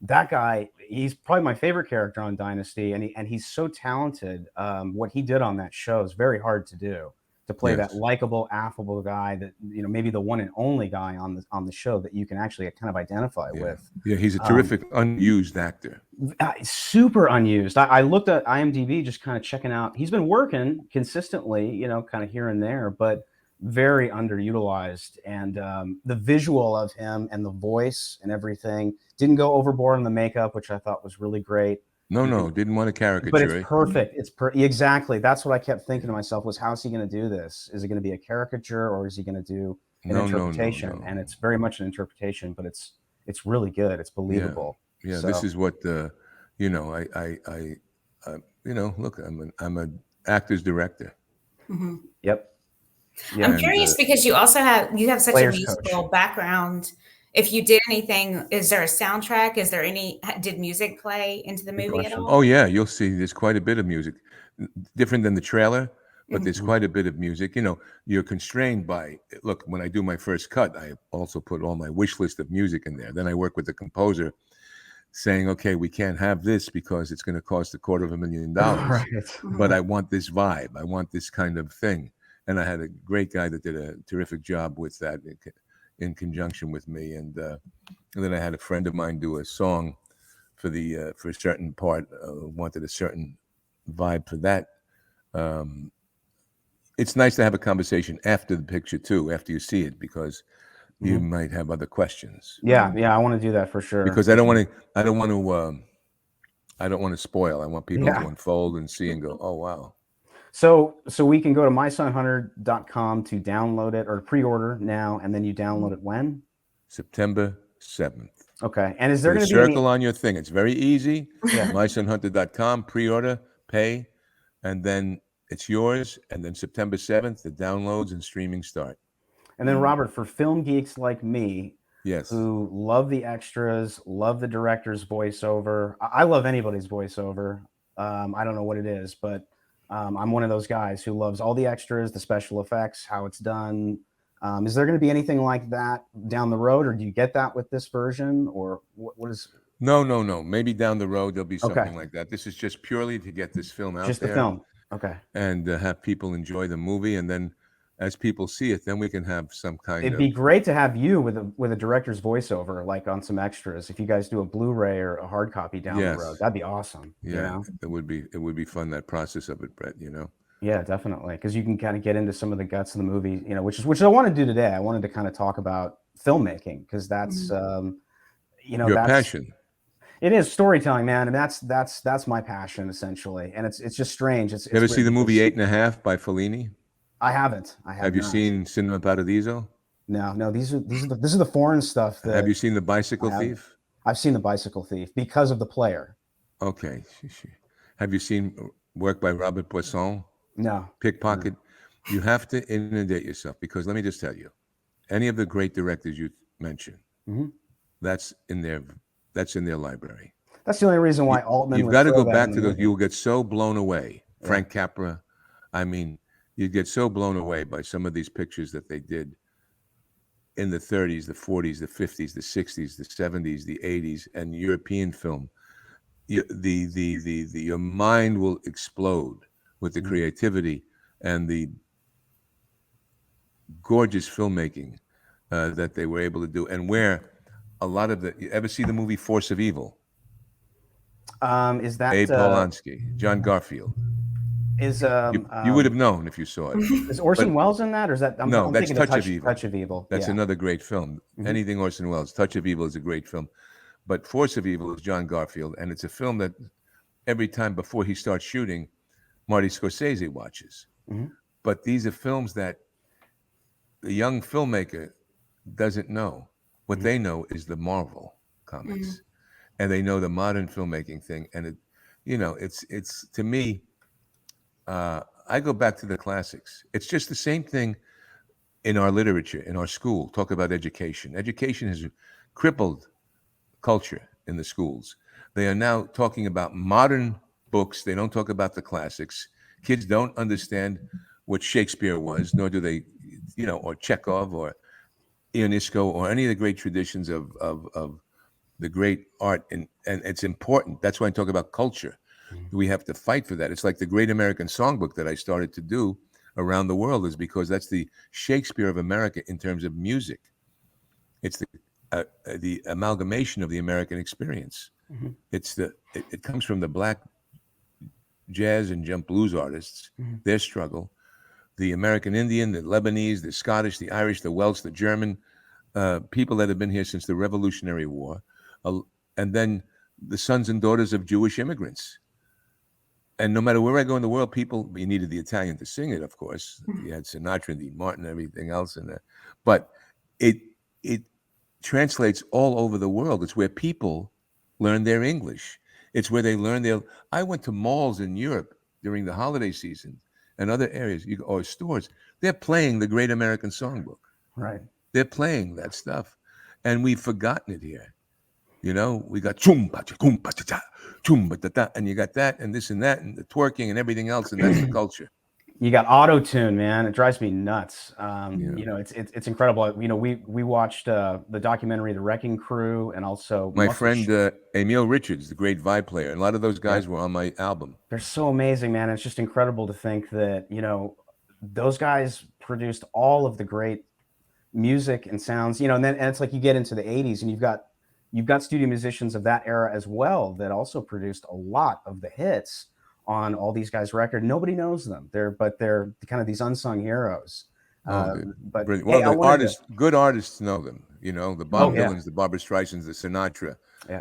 that guy, he's probably my favorite character on Dynasty. And he's so talented. What he did on that show is very hard to do. To play that likable, affable guy that, maybe the one and only guy on the show that you can actually kind of identify with. Yeah, he's a terrific unused actor. Super unused. I looked at IMDb just kind of checking out. He's been working consistently, kind of here and there, but very underutilized. And the visual of him and the voice and everything didn't go overboard on the makeup, which I thought was really great. No, didn't want a caricature. But it's perfect. Exactly. That's what I kept thinking to myself was, how's he going to do this? Is it going to be a caricature or is he going to do an interpretation? No. And it's very much an interpretation, but it's really good. It's believable. Yeah. So, this is what look, I'm an actor's director. Mm-hmm. Yep. Yeah, I'm curious because you also have such a musical background. If you did anything, is there a soundtrack? Did music play into the movie at all? Oh yeah, you'll see. There's quite a bit of music, different than the trailer, but there's quite a bit of music. You're constrained by. Look, when I do my first cut, I also put all my wish list of music in there. Then I work with the composer, saying, "Okay, we can't have this because it's going to cost $250,000. Right. But I want this vibe. I want this kind of thing." And I had a great guy that did a terrific job with that. In conjunction with me, and then I had a friend of mine do a song for a certain part. Wanted a certain vibe for that. It's nice to have a conversation after the picture too, after you see it, because you might have other questions. Yeah, I want to do that for sure. Because I don't want to spoil. I want people to unfold and see and go, oh wow. So we can go to mysonhunter.com to download it or pre-order now, and then you download it when? September 7th. Okay. And is there Put a going to be any? circle on your thing. It's very easy. Yeah. MySonHunter.com, pre-order, pay, and then it's yours. And then September 7th, the downloads and streaming start. And then Robert, for film geeks like me, Yes. who love the extras, love the director's voiceover. I love anybody's voiceover. I don't know what it is, but I'm one of those guys who loves all the extras, the special effects, how it's done. Is there going to be anything like that down the road, or do you get that with this version, or what is? No. Maybe down the road there'll be something Okay. like that. This is just purely to get this film out Just the there film. Okay. and have people enjoy the movie. And then as people see it, then we can have some kind It'd of. be great to have you with a director's voiceover, like on some extras. If you guys do a Blu-ray or a hard copy down the road, that'd be awesome. Yeah, you know? it would be fun, that process of it, Brett. You know. Yeah, definitely, because you can kind of get into some of the guts of the movie, you know, which I want to do today. I wanted to kind of talk about filmmaking because that's you know, Your that's passion. it is storytelling, man, and that's my passion essentially. And it's just strange. It's You ever see the weird movie because 8.5 by Fellini? I haven't. I Have you not. seen Cinema Paradiso? No. This is the foreign stuff. That Have you seen The Bicycle Thief? I've seen The Bicycle Thief because of the player. Okay. Have you seen work by Robert Bresson? No. Pickpocket. No. You have to inundate yourself, because let me just tell you, any of the great directors you mentioned, that's in their library. That's the only reason why Altman. You've got to go back to those. You'll get so blown away. Yeah. Frank Capra. I mean, you'd get so blown away by some of these pictures that they did in the 30s, the 40s, the 50s, the 60s, the 70s, the 80s, and European film. Your mind will explode with the creativity and the gorgeous filmmaking that they were able to do, and where a lot of you ever see the movie Force of Evil? Is that Abe Polanski, John Garfield? You would have known if you saw it. Is Orson Welles in that, or is that? I'm that's thinking Touch of Evil. Touch of Evil. That's another great film. Anything Orson Welles. Touch of Evil is a great film, but Force of Evil is John Garfield, and it's a film that every time before he starts shooting, Marty Scorsese watches. But these are films that the young filmmaker doesn't know. What they know is the Marvel comics, and they know the modern filmmaking thing. And it's to me, I go back to the classics. It's just the same thing in our literature, in our school. Talk about education. Education has crippled culture in the schools. They are now talking about modern books. They don't talk about the classics. Kids don't understand what Shakespeare was, nor do they, or Chekhov or Ionesco or any of the great traditions of the great art. And it's important. That's why I talk about culture. We have to fight for that. It's like the Great American Songbook that I started to do around the world, is because that's the Shakespeare of America in terms of music. It's the amalgamation of the American experience. It comes from the black jazz and jump blues artists, their struggle, the American Indian, the Lebanese, the Scottish, the Irish, the Welsh, the German, people that have been here since the Revolutionary War, and then the sons and daughters of Jewish immigrants. And no matter where I go in the world, you needed the Italian to sing it, of course. You had Sinatra and Dean Martin and everything else in there. But it translates all over the world. It's where people learn their English. It's where they learn I went to malls in Europe during the holiday season and other areas, or stores. They're playing the Great American Songbook. Right. They're playing that stuff. And we've forgotten it here. We got chum pa cha chum ta ta, and you got that and this and that and the twerking and everything else, and that's the culture. You got auto tune, man. It drives me nuts. It's incredible. We watched the documentary The Wrecking Crew, and also my friend Emil Richards, the great vibe player, and a lot of those guys were on my album. They're so amazing, man. It's just incredible to think that those guys produced all of the great music and sounds. And it's like you get into the 80s, and you've got studio musicians of that era as well that also produced a lot of the hits on all these guys' record. Nobody knows them. They're kind of these unsung heroes. Good artists know them. The Bob Dylans, the Barbra Streisands, the Sinatra,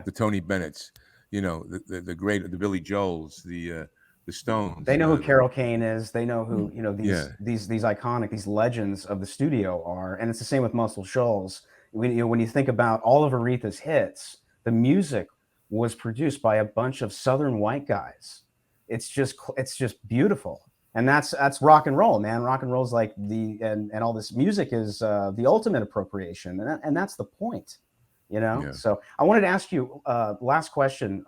the Tony Bennett's. The great, the Billy Joels, the Stones. They know who Carol Kane is. They know who these iconic, these legends of the studio are. And it's the same with Muscle Shoals. when you think about all of Aretha's hits, the music was produced by a bunch of Southern white guys. It's just beautiful, and that's rock and roll, man. Rock and roll is like and all this music is the ultimate appropriation, and that's the point, you know. Yeah. So I wanted to ask you last question.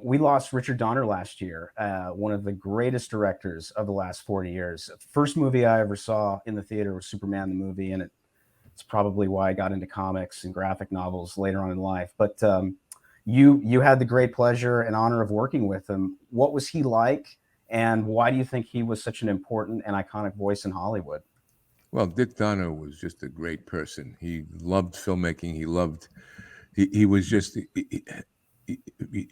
We lost Richard Donner last year, one of the greatest directors of the last 40 years. First movie I ever saw in the theater was Superman the movie, and it's probably why I got into comics and graphic novels later on in life. But you had the great pleasure and honor of working with him. What was he like, and why do you think he was such an important and iconic voice in Hollywood? Well, Dick Donner was just a great person. He loved filmmaking. He was just he, he,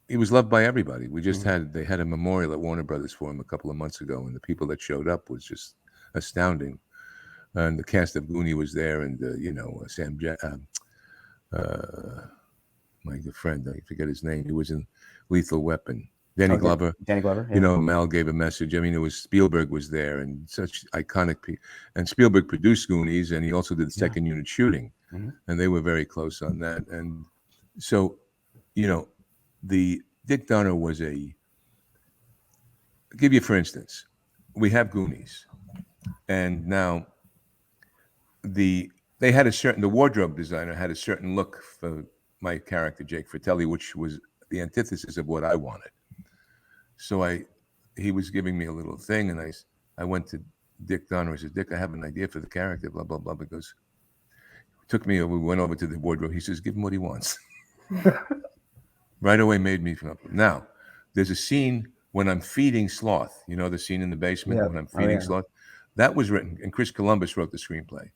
he was loved by everybody. They had a memorial at Warner Brothers for him a couple of months ago, and the people that showed up was just astounding. And the cast of Goonies was there, and Sam, my good friend, I forget his name. He was in Lethal Weapon. Danny Glover. Danny Glover. Yeah. Mel gave a message. I mean, it was Spielberg was there, and such iconic people. And Spielberg produced Goonies, and he also did the second unit shooting, and they were very close on that. And so, the Dick Donner was I'll give you, for instance, we have Goonies, and now the wardrobe designer had a certain look for my character, Jake Fratelli, which was the antithesis of what I wanted. So he was giving me a little thing, and I went to Dick Donner. I said, Dick, I have an idea for the character, blah, blah, blah. Because we went over to the wardrobe. He says, give him what he wants. Right away made me feel. Now, there's a scene when I'm feeding Sloth. You know the scene in the basement when I'm feeding Sloth? That was written, and Chris Columbus wrote the screenplay.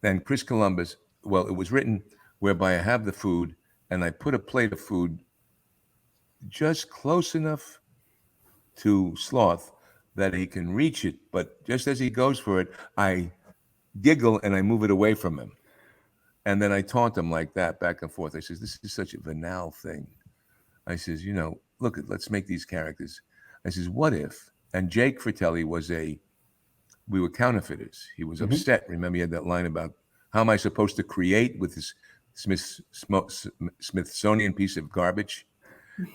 And Chris Columbus, it was written whereby I have the food, and I put a plate of food just close enough to Sloth that he can reach it, but just as he goes for it, I giggle and I move it away from him. And then I taunt him like that, back and forth. I says, this is such a banal thing. I says, look, let's make these characters. I says, what if? And Jake Fratelli we were counterfeiters. He was upset. Remember, he had that line about, how am I supposed to create with this Smithsonian piece of garbage?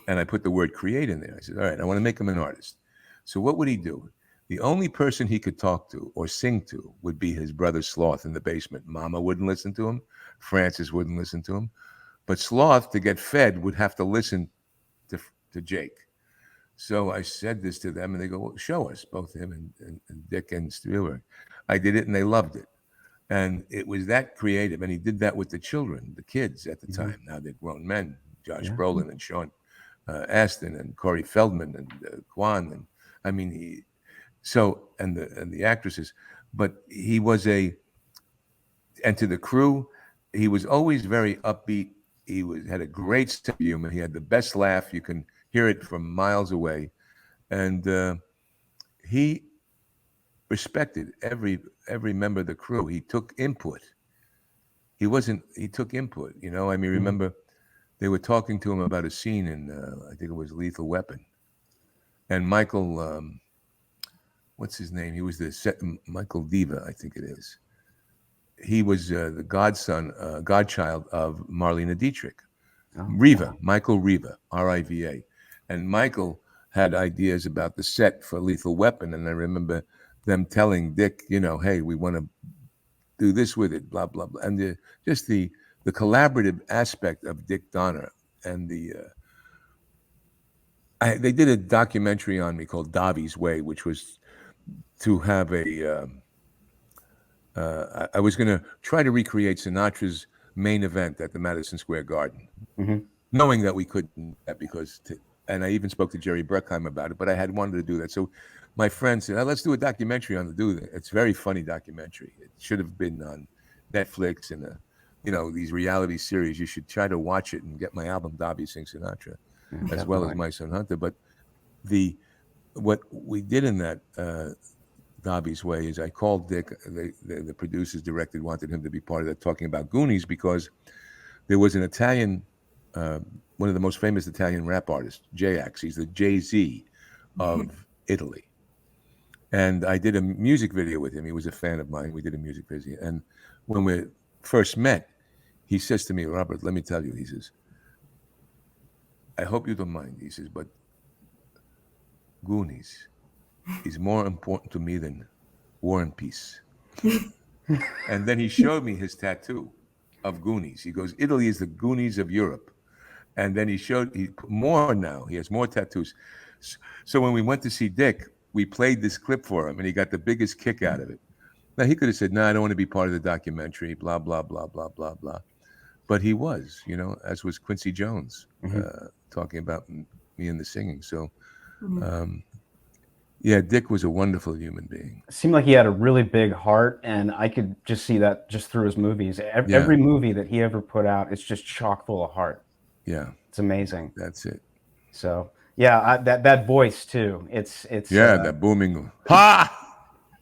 And I put the word create in there. I said, all right, I want to make him an artist. So what would he do? The only person he could talk to or sing to would be his brother Sloth in the basement. Mama wouldn't listen to him. Francis wouldn't listen to him. But Sloth, to get fed, would have to listen to Jake. So I said this to them, and they go, well, show us, both him and Dick and Spielberg. I did it, and they loved it. And it was that creative. And he did that with the children, the kids at the time. Now they're grown men, Josh Brolin and Sean Astin and Corey Feldman and Kwan. And I mean, and the actresses. But he was and to the crew, he was always very upbeat. He had a great sense of humor. He had the best laugh. You can hear it from miles away. And he respected every member of the crew. He took input. He took input, I mean, remember they were talking to him about a scene in, I think it was Lethal Weapon. And Michael, what's his name? He was Michael Diva, I think it is. He was the godchild of Marlene Dietrich. Michael Riva, R-I-V-A. And Michael had ideas about the set for Lethal Weapon. And I remember them telling Dick, hey, we want to do this with it, blah, blah, blah. And just the collaborative aspect of Dick Donner. And they did a documentary on me called Davi's Way, which was to have I was going to try to recreate Sinatra's main event at the Madison Square Garden, knowing that we couldn't, and I even spoke to Jerry Bruckheimer about it, but I had wanted to do that. So my friend said, let's do a documentary on it's a very funny documentary. It should have been on Netflix and, these reality series. You should try to watch it and get my album, Davi Sings Sinatra, as well as My Son Hunter. But what we did in that Davi's Way is I called Dick, the producers, directed, wanted him to be part of that, talking about Goonies, because there was an Italian, one of the most famous Italian rap artists, J-Ax. He's the Jay-Z of Italy. And I did a music video with him. He was a fan of mine. We did a music video. And when we first met, he says to me, Robert, let me tell you, he says, I hope you don't mind. He says, but Goonies is more important to me than War and Peace. And then he showed me his tattoo of Goonies. He goes, Italy is the Goonies of Europe. And then he more now. He has more tattoos. So when we went to see Dick, we played this clip for him, and he got the biggest kick out of it. Now, he could have said, no, I don't want to be part of the documentary, blah, blah, blah, blah, blah, blah. But he was, as was Quincy Jones, talking about me and the singing. So, yeah, Dick was a wonderful human being. It seemed like he had a really big heart, and I could just see that just through his movies. Every movie that he ever put out, it's just chock full of heart. Yeah. It's amazing. That's it. So, yeah, that voice, too. It's that booming, ha!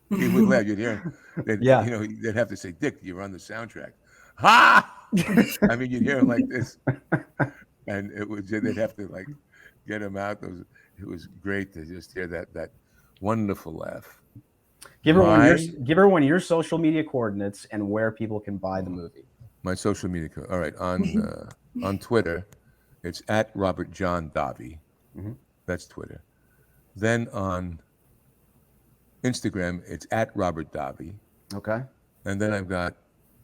He would laugh. You'd hear him. They'd have to say, Dick, you're on the soundtrack. Ha! I mean, you'd hear him like this. And they'd have to, like, get him out. It was great to just hear that wonderful laugh. Give everyone your social media coordinates and where people can buy the movie. My social media. All right. On Twitter, it's at Robert John Davi. That's Twitter. Then on Instagram, it's at Robert Davi. Okay. And then I've got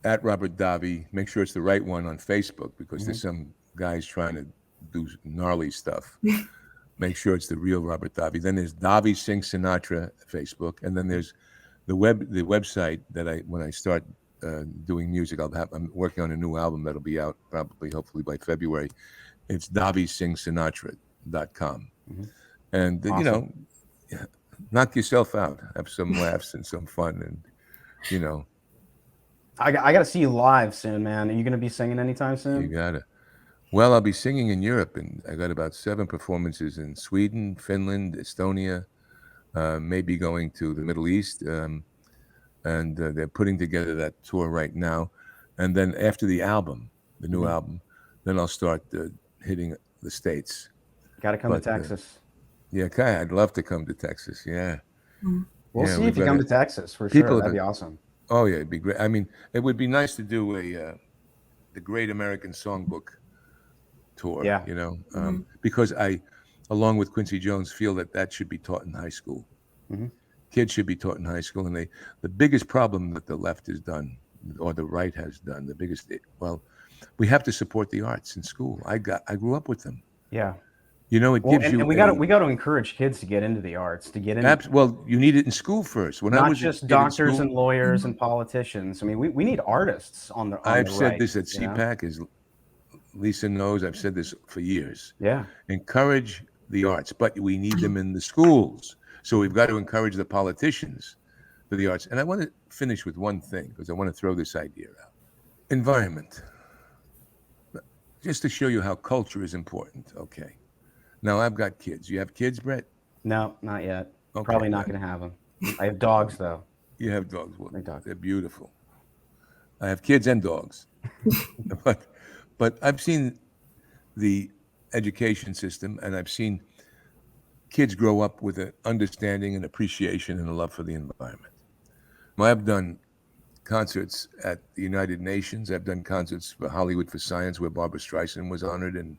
at Robert Davi. Make sure it's the right one on Facebook, because there's some guys trying to do gnarly stuff. Make sure it's the real Robert Davi. Then there's Davi Sings Sinatra Facebook, and then there's the website that when I start doing music, I'm working on a new album that'll be out hopefully by February. It's DaviSingsSinatra.com. And Awesome. knock yourself out, have some laughs and some fun, and I got to see you live soon, man. Are you going to be singing anytime soon? You gotta. Well, I'll be singing in Europe, and I got about 7 performances in Sweden, Finland, Estonia, maybe going to the Middle East, and they're putting together that tour right now. And then after the album, the new album, then I'll start hitting the States. Got to come to Texas. Yeah, Kai, I'd love to come to Texas. Yeah. We'll see if you come to Texas for sure. That'd be awesome. Oh, yeah, it'd be great. I mean, it would be nice to do the Great American Songbook tour, because I, along with Quincy Jones, feel that should be taught in high school. Kids should be taught in high school. And the biggest problem that the left has done, or the right has done, we have to support the arts in school. I grew up with them. Yeah. It gives you. And we got to encourage kids to get into the arts, to get into. Well, you need it in school first. Not just doctors and lawyers and politicians. I mean, we need artists on the. I've said this at CPAC, as Lisa knows. I've said this for years. Yeah. Encourage the arts, but we need them in the schools. So we've got to encourage the politicians for the arts. And I want to finish with one thing, because I want to throw this idea out. Environment. Just to show you how culture is important. Okay. Now, I've got kids. You have kids, Brett? No, not yet. Okay, probably not going to have them. I have dogs, though. You have dogs. Well, dogs. They're beautiful. I have kids and dogs. But I've seen the education system, and I've seen kids grow up with an understanding and appreciation and a love for the environment. Well, I've done concerts at the United Nations. I've done concerts for Hollywood for Science, where Barbara Streisand was honored, and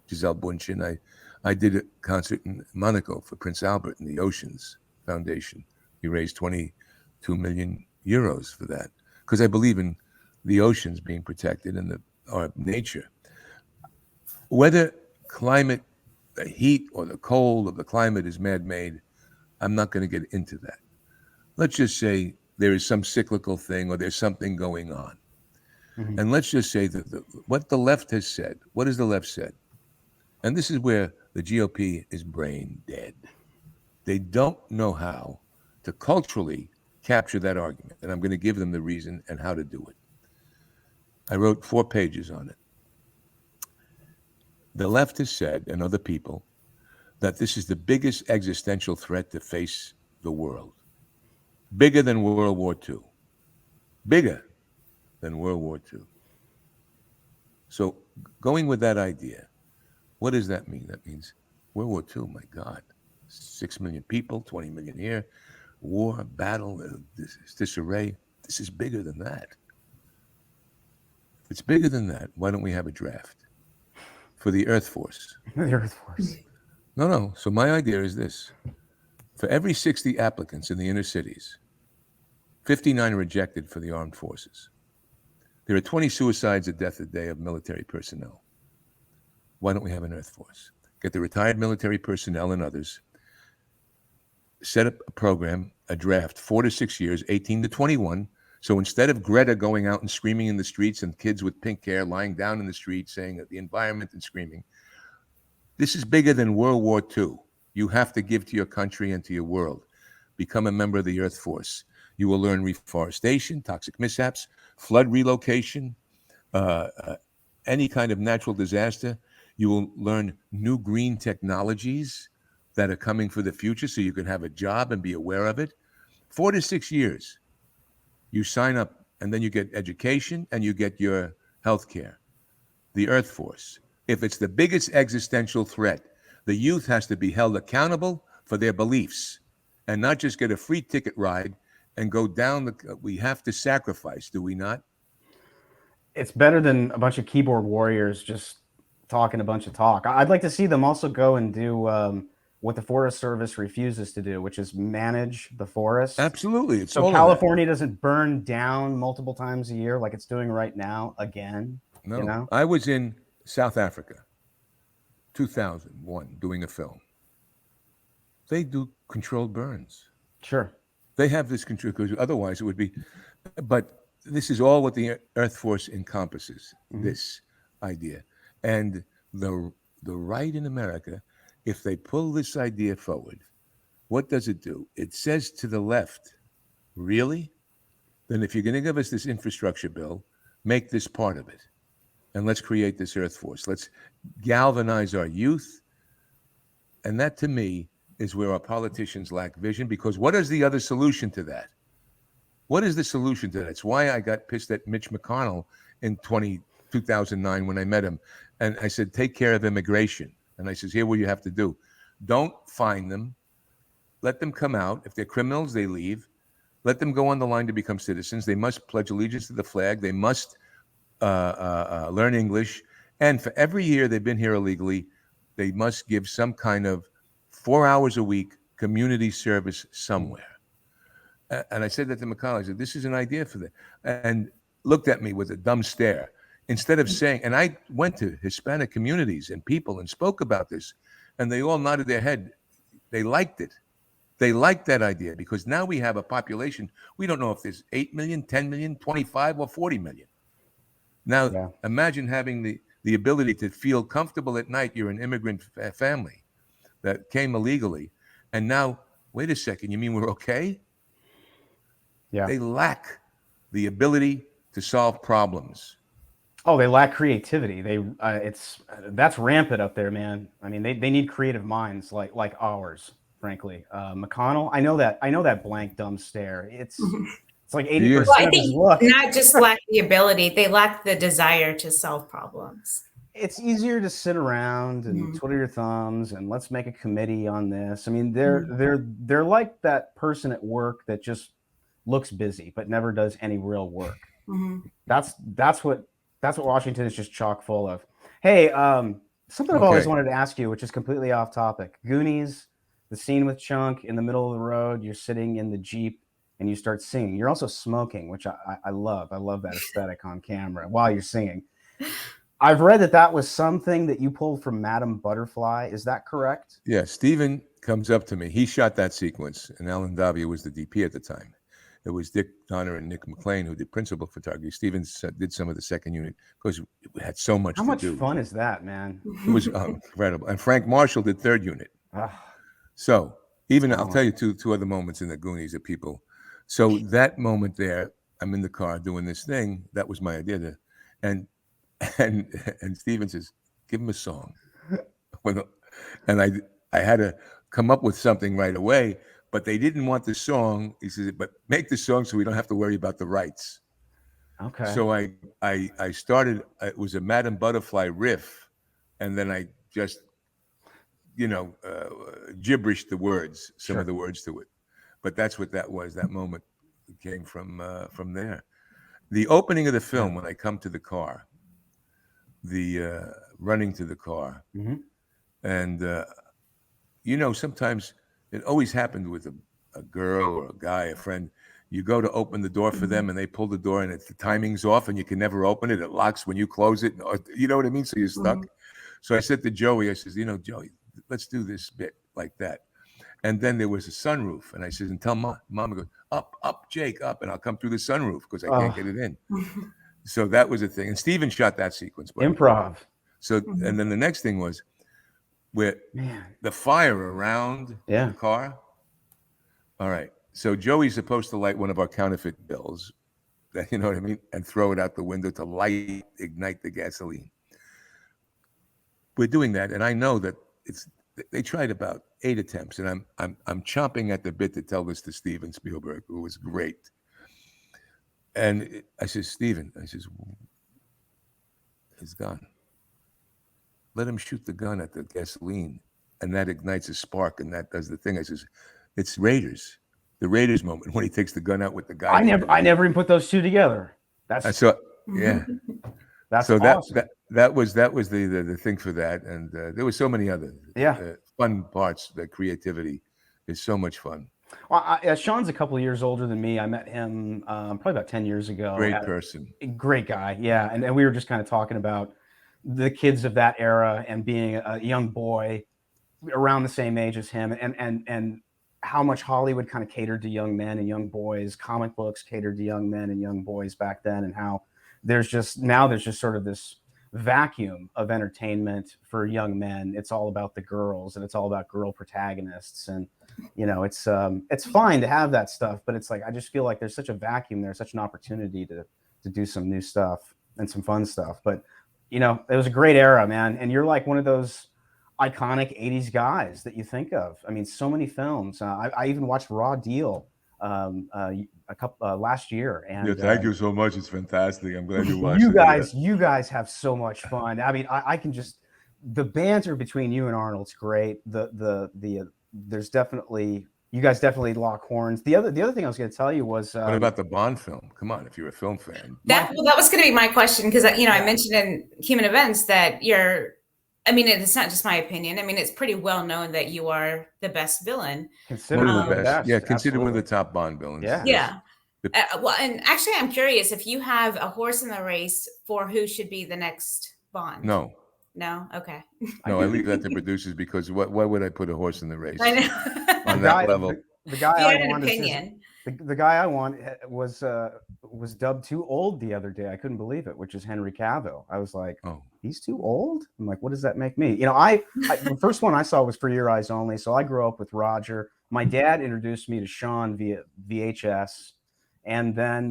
Giselle Bundchen. I did a concert in Monaco for Prince Albert in the Oceans Foundation. We raised 22 million euros for that, because I believe in the oceans being protected and our nature. Whether climate, the heat or the cold of the climate is man-made, I'm not going to get into that. Let's just say there is some cyclical thing, or there's something going on. And let's just say that what the left has said, what has the left said? And this is where the GOP is brain dead. They don't know how to culturally capture that argument. And I'm going to give them the reason and how to do it. I wrote 4 pages on it. The left has said, and other people, that this is the biggest existential threat to face the world. Bigger than World War II. Bigger than World War II. So going with that idea, what does that mean? That means World War II, my God, 6 million people, 20 million here. war, battle, disarray. This is bigger than that. If it's bigger than that, why don't we have a draft for the Earth Force? The Earth Force. No. So my idea is this. For every 60 applicants in the inner cities, 59 are rejected for the armed forces. There are 20 suicides a death a day of military personnel. Why don't we have an Earth Force? Get the retired military personnel and others, set up a program, a draft, 4 to 6 years, 18 to 21. So instead of Greta going out and screaming in the streets and kids with pink hair lying down in the street saying that the environment and screaming, this is bigger than World War II. You have to give to your country and to your world. Become a member of the Earth Force. You will learn reforestation, toxic mishaps, flood relocation, any kind of natural disaster. You will learn new green technologies that are coming for the future so you can have a job and be aware of it. 4 to 6 years, you sign up, and then you get education and you get your health care. The Earth Force. If it's the biggest existential threat, the youth has to be held accountable for their beliefs and not just get a free ticket ride and go down we have to sacrifice, do we not? It's better than a bunch of keyboard warriors just talking a bunch of talk. I'd like to see them also go and do what the Forest Service refuses to do, which is manage the forest. Absolutely. It's so California doesn't burn down multiple times a year like it's doing right now again. No, you know? I was in South Africa, 2001, doing a film. They do controlled burns. Sure. They have this control, because otherwise it would be, but this is all what the Earth Force encompasses, this idea. And the right in America, if they pull this idea forward, what does it do? It says to the left, really? Then if you're going to give us this infrastructure bill, make this part of it. And let's create this Earth Force. Let's galvanize our youth. And that, to me, is where our politicians lack vision, because what is the other solution to that? What is the solution to that? It's why I got pissed at Mitch McConnell in 2009 when I met him. And I said, take care of immigration. And I says, here, what you have to do. Don't fine them. Let them come out. If they're criminals, they leave. Let them go on the line to become citizens. They must pledge allegiance to the flag. They must learn English. And for every year they've been here illegally, they must give some kind of 4 hours a week community service somewhere. And I said that to McConnell. I said, this is an idea for them. And looked at me with a dumb stare. Instead of saying, and I went to Hispanic communities and people and spoke about this, and they all nodded their head. They liked it. They liked that idea, because now we have a population. We don't know if there's 8 million, 10 million, 25 or 40 million. Now, imagine having the ability to feel comfortable at night. You're an immigrant family that came illegally. And now, wait a second, you mean we're okay? Yeah. They lack the ability to solve problems. Oh, they lack creativity. That's rampant up there, man. I mean, they need creative minds like ours, frankly. McConnell, I know that blank dumb stare. It's like 80% well, of his look. Not just lack the ability, they lack the desire to solve problems. It's easier to sit around and twiddle your thumbs and let's make a committee on this. I mean, they're like that person at work that just looks busy but never does any real work. That's what Washington is just chock full of. Hey, something I've always wanted to ask you, which is completely off topic. Goonies, the scene with Chunk in the middle of the road, you're sitting in the Jeep and you start singing. You're also smoking, which I love. I love that aesthetic on camera while you're singing. I've read that was something that you pulled from Madame Butterfly. Is that correct? Yeah, Steven comes up to me. He shot that sequence, and Alan Davi was the DP at the time. It was Dick Donner and Nick McLean who did principal photography. Steven did some of the second unit because we had so much to do. How much fun is that, man? It was incredible. And Frank Marshall did third unit. So even I'll tell you two other moments in the Goonies that people. So that moment there, I'm in the car doing this thing. That was my idea. And Steven says, give him a song. And I had to come up with something right away. But they didn't want the song. He says, but make the song so we don't have to worry about the rights. Okay. So I started, it was a Madame Butterfly riff. And then I just, gibberished the words, some of the words to it. but that's what that was. That moment came from there. The opening of the film, when I come to the car, the running to the car, and sometimes it always happened with a girl or a guy, a friend. You go to open the door for them, and they pull the door, and the timing's off, and you can never open it. It locks when you close it. You know what I mean? So you're stuck. So I said to Joey, I says, Joey, let's do this bit like that. And then there was a sunroof, and I said, and tell Mom goes, up, Jake, up, and I'll come through the sunroof because I can't get it in. So that was a thing. And Steven shot that sequence. Improv. So, and then the next thing was where the fire around the car. All right. So Joey's supposed to light one of our counterfeit bills, you know what I mean, and throw it out the window to ignite the gasoline. We're doing that, and I know that they tried about 8 attempts, and I'm chomping at the bit to tell this to Steven Spielberg, who was great. And I says, Steven, his gun. Let him shoot the gun at the gasoline, and that ignites a spark, and that does the thing. I says, it's Raiders, the Raiders moment when he takes the gun out with the guy. I never even put those two together. That's so yeah. That's so awesome. that was the thing for that, and there were so many other fun parts. The creativity is so much fun. Well, Sean's a couple of years older than me. I met him probably about 10 years ago. Great person. Great guy. Yeah. And we were just kind of talking about the kids of that era and being a young boy around the same age as him, and how much Hollywood kind of catered to young men and young boys. Comic books catered to young men and young boys back then, and how there's just sort of this vacuum of entertainment for young men. It's all about the girls, and it's all about girl protagonists, and it's fine to have that stuff, but it's like I just feel like there's such a vacuum there, such an opportunity to do some new stuff and some fun stuff. But it was a great era, man, and you're like one of those iconic 80s guys that you think of. I mean, so many films. I even watched Raw Deal a couple last year, and thank you so much. It's fantastic. I'm glad you watched you guys have so much fun. I mean, I can just, the banter between you and Arnold's great. There's definitely, you guys definitely lock horns. The other thing I was going to tell you was what about the Bond film? Come on, if you're a film fan. That was going to be my question, because I mentioned in Human Events that it's not just my opinion. I mean, it's pretty well known that you are the best villain. Considered one of the best. Yeah, considered absolutely. One of the top Bond villains. Yeah. Well, and actually, I'm curious if you have a horse in the race for who should be the next Bond. No. Okay. No, I leave that to producers, because why would I put a horse in the race? I know. On that level. The guy I want the guy I want was dubbed too old the other day. I couldn't believe it, which is Henry Cavill. I was like, oh, he's too old? I'm like, what does that make me? The first one I saw was For Your Eyes Only. So I grew up with Roger. My dad introduced me to Sean via VHS. And then,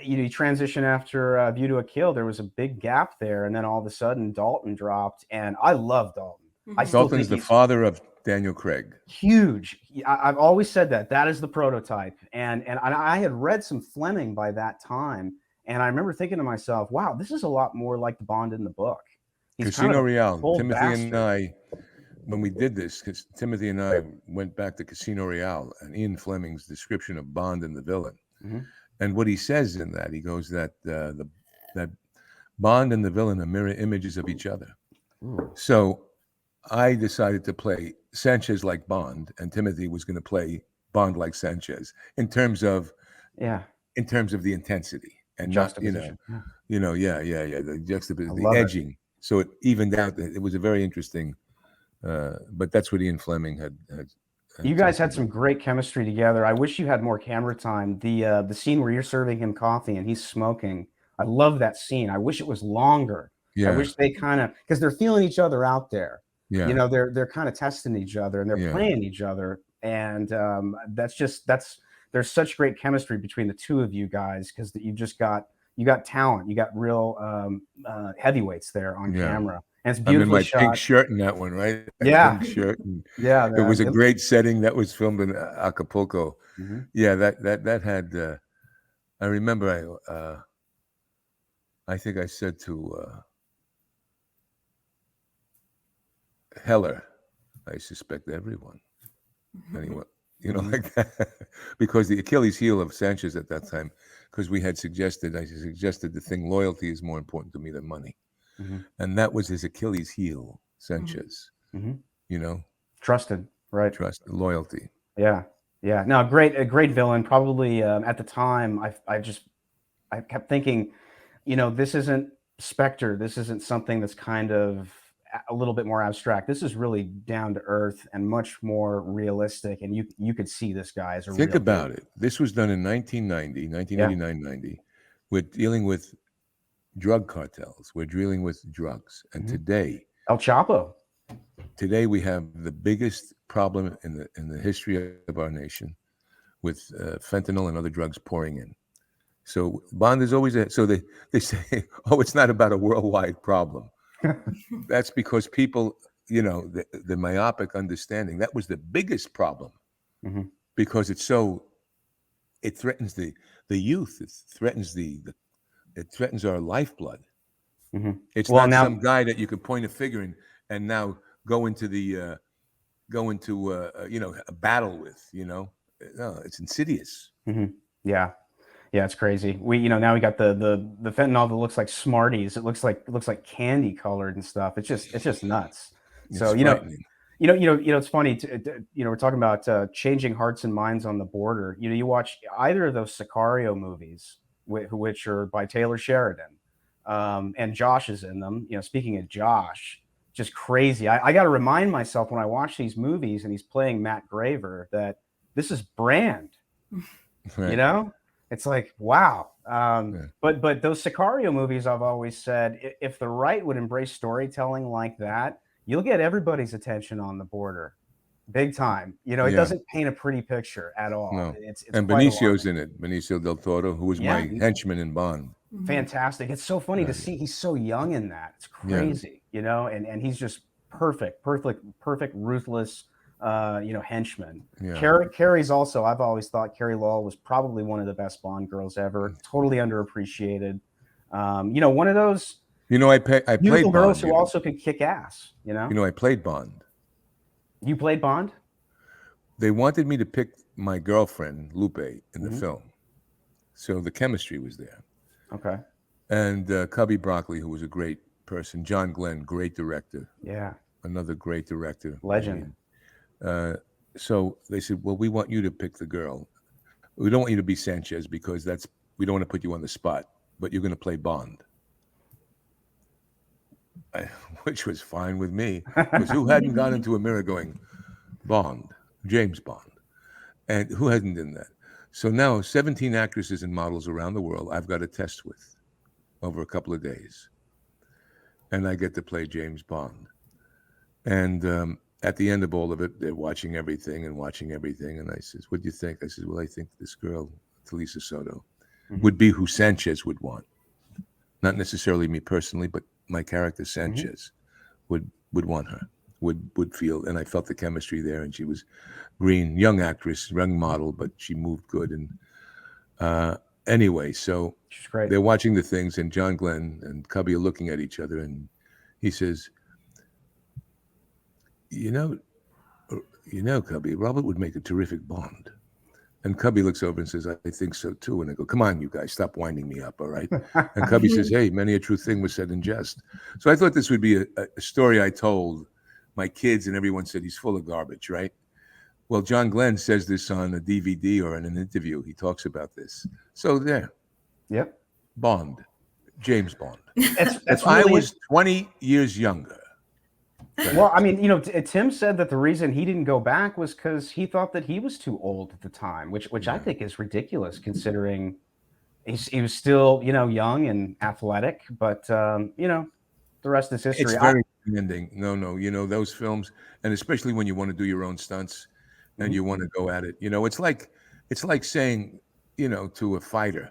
you transition after View to a Kill. There was a big gap there. And then all of a sudden Dalton dropped, and I love Dalton. Mm-hmm. Dalton's the father of Daniel Craig. Huge. I've always said that is the prototype. And I had read some Fleming by that time, and I remember thinking to myself, wow, this is a lot more like the Bond in the book. He's Casino Royale. Timothy bastard. and I, when we did this, because Timothy and I went back to Casino Royale and Ian Fleming's description of Bond and the villain. Mm-hmm. And what he says in that, he goes that that Bond and the villain are mirror images of each other. Ooh. So I decided to play Sanchez like Bond, and Timothy was going to play Bond like Sanchez in terms of the intensity and not, juxtaposition. the juxtaposition, the edging. So it evened out. It was a very interesting, but that's what Ian Fleming had you guys had some great chemistry together. I wish you had more camera time. The scene where you're serving him coffee and he's smoking, I love that scene. I wish it was longer. Yeah. I wish they because they're feeling each other out there. Yeah. They're kind of testing each other, and they're playing each other. And there's such great chemistry between the two of you guys, because you got talent. You got real heavyweights there on camera. And it's beautifully shot. I'm in my pink shirt in that one, right? Yeah. Pink shirt. And it was a great setting. That was filmed in Acapulco. Mm-hmm. Yeah, that had. I remember. I think I said to Heller, I suspect everyone. Anyone, you know, Mhm. like that. Because the Achilles heel of Sanchez at that time, because I suggested the thing, loyalty is more important to me than money. Mhm. And that was his Achilles heel, Mhm. Sanchez, Mhm. you know, Trusted, right? trust, loyalty. Yeah, yeah. No, a great villain. Probably at the time, I kept thinking, this isn't Spectre. This isn't something that's kind of a little bit more abstract. This is really down to earth and much more realistic. And you could see this guy as a Think real dude. about it. This was done in 1989, 90. We're dealing with drug cartels. We're dealing with drugs. And Mhm. El today we have the biggest problem in the history of our nation with fentanyl and other drugs pouring in. So Bond is always so they say, oh, it's not about a worldwide problem. Chapo. That's because people, the myopic understanding, that was the biggest problem Mhm. because it threatens the youth. It threatens it threatens our lifeblood. Mhm. It's Well, not now, some guy that you could point a finger and now go into a battle with. No, it's insidious. mhm. Yeah, yeah, it's crazy. Now we got the fentanyl that looks like Smarties. It looks like candy colored and stuff. It's just nuts. It's So, frightening. It's funny. We're talking about changing hearts and minds on the border. You watch either of those Sicario movies, which are by Taylor Sheridan, and Josh is in them. Speaking of Josh, just crazy. I got to remind myself when I watch these movies and he's playing Matt Graver that this is Brand. You Right. know, it's like, wow. Yeah. But those Sicario movies, I've always said, if the right would embrace storytelling like that, you'll get everybody's attention on the border, big time. It Yeah. doesn't paint a pretty picture at all. No. It's And quite alarming. Benicio's in it. Benicio del Toro, who was Yeah, my henchman in Bond. Mhm. fantastic. It's so funny to Yeah. see. He's so young in that. It's Yeah. crazy, and he's just perfect, ruthless, henchman. Yeah. Carrie's also. I've always thought Carrie Lowell was probably one of the best Bond girls ever. Totally underappreciated. One of those I beautiful played girls Bond. who also could kick ass. I played Bond. You played Bond. They wanted me to pick my girlfriend Lupe in the Hmm. film, so the chemistry was there. Okay. And Cubby Broccoli, who was a great person, John Glenn, great director, Yeah. another great director. I Legend. mean, so they said, "Well, we want you to pick the girl. We don't want you to be Sanchez because we don't want to put you on the spot, but you're going to play Bond." Which was fine with me, because who hadn't gone into a mirror going, Bond, James Bond, and who hadn't done that? So now 17 actresses and models around the world I've got to test with over a couple of days, and I get to play James Bond. And at the end of all of it, they're watching everything, and I says, "What do you think?" I says, "Well, I think this girl, Talisa Soto, Mhm. would be who Sanchez would want. Not necessarily me personally, but my character Sanchez would want her, would feel." And I felt the chemistry there, and she was green, young actress, young model, but she moved good. And anyway, so She's great. they're watching the things, and John Glenn and Cubby are looking at each other, and he says, you know, Cubby, Robert would make a terrific Bond. And Cubby looks over and says, "I think so too." And I go, "Come on, you guys, stop winding me up, all right?" And Cubby says, "Hey, many a true thing was said in jest." So I thought this would be a story I told my kids, and everyone said he's full of garbage, right? Well, John Glenn says this on a DVD or in an interview. He talks about this. So there, Yep. Bond, James Bond. It's If it's I really was 20 years younger, Well, I mean, Tim said that the reason he didn't go back was because he thought that he was too old at the time, which I yeah. think is ridiculous considering he was still, young and athletic, but the rest is It's history. very demanding. No, those films, and especially when you want to do your own stunts and Mhm. you want to go at it. It's like saying, to a fighter,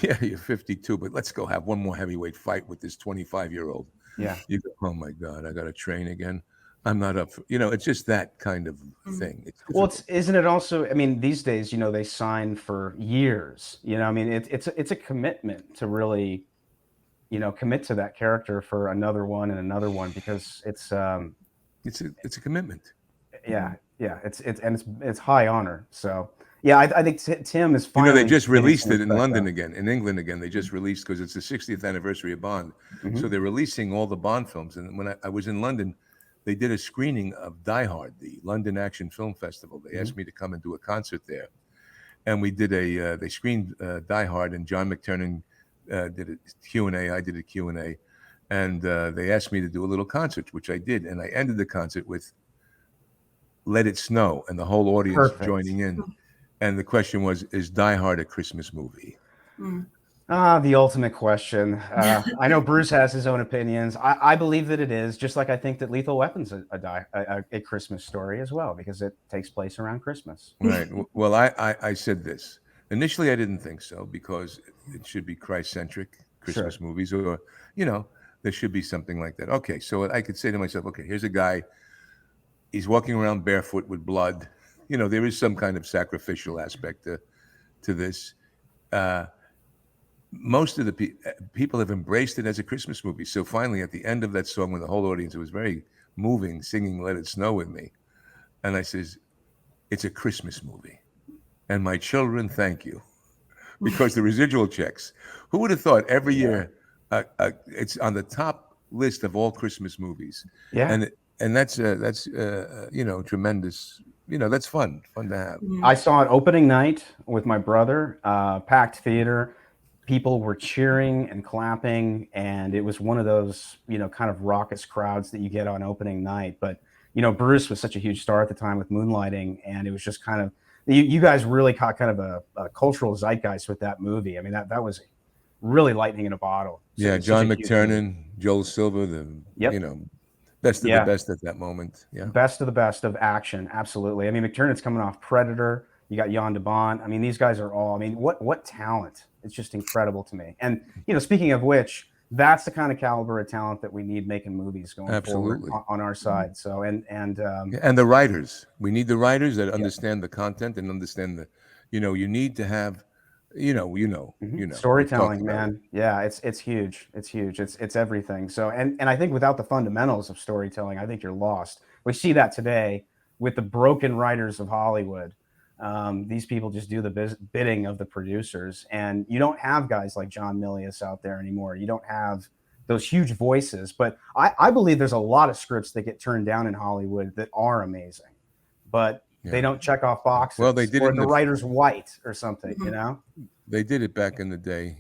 "Yeah, you're 52, but let's go have one more heavyweight fight with this 25-year-old." Yeah. You go, "Oh my God, I got to train again. I'm not up for." It's just that kind of Mhm. thing. It's Well, difficult. isn't it also? I mean, these days, they sign for years. I mean, it's a commitment to really, commit to that character for another one and another one because It's a commitment. Yeah, yeah. It's high honor. So yeah, I think Tim is You know, finally they just getting released some it in respect, London though. again, in England again. They just released because it's the 60th anniversary of Bond. Mhm. So they're releasing all the Bond films. And when I was in London, they did a screening of Die Hard, the London Action Film Festival. They asked me to come and do a concert there. And we did they screened Die Hard, and John McTiernan did a Q&A. I did a Q&A. And they asked me to do a little concert, which I did. And I ended the concert with Let It Snow, and the whole audience Perfect. joining in. And the question was, is Die Hard a Christmas movie? The ultimate question. I know Bruce has his own opinions. I believe that it is, just like I think that Lethal Weapon's a Christmas story as well, because it takes place around Christmas. Right. Well, I said this. Initially, I didn't think so, because it should be Christ-centric Christmas Sure. movies, or, there should be something like that. Okay, so I could say to myself, okay, here's a guy, he's walking around barefoot with blood. There is some kind of sacrificial aspect to this. Most of the people have embraced it as a Christmas movie. So finally, at the end of that song, when the whole audience, it was very moving, singing Let It Snow with me. And I says, it's a Christmas movie. And my children, thank you. Because the residual checks, who would have thought every year it's on the top list of all Christmas movies? Yeah. And that's tremendous. That's fun to have. I saw it opening night with my brother, packed theater. People were cheering and clapping, and it was one of those, kind of raucous crowds that you get on opening night. But, Bruce was such a huge star at the time with Moonlighting, and it was just kind of, you guys really caught kind of a cultural zeitgeist with that movie. I mean, that was really lightning in a bottle. Yeah, Such John a huge movie. McTiernan, Joel Silver, Yep. Best of Yeah. the best at that moment. Yeah. Best of the best of action. Absolutely. I mean, McTiernan's coming off Predator. You got Jan de Bont. I mean, these guys are all, what talent. It's just incredible to me. And, speaking of which, that's the kind of caliber of talent that we need making movies going Absolutely. forward on our side. So, and the writers. We need the writers that understand the content and understand you need to have, storytelling, we've talked about man. Yeah, it's huge. It's huge. It's everything. So, and I think without the fundamentals of storytelling, I think you're lost. We see that today with the broken writers of Hollywood. These people just do the bidding of the producers, and you don't have guys like John Milius out there anymore. You don't have those huge voices. But I believe there's a lot of scripts that get turned down in Hollywood that are amazing, but they don't check off boxes. Well, they did or it in the the- writer's white or something, They did it back in the day,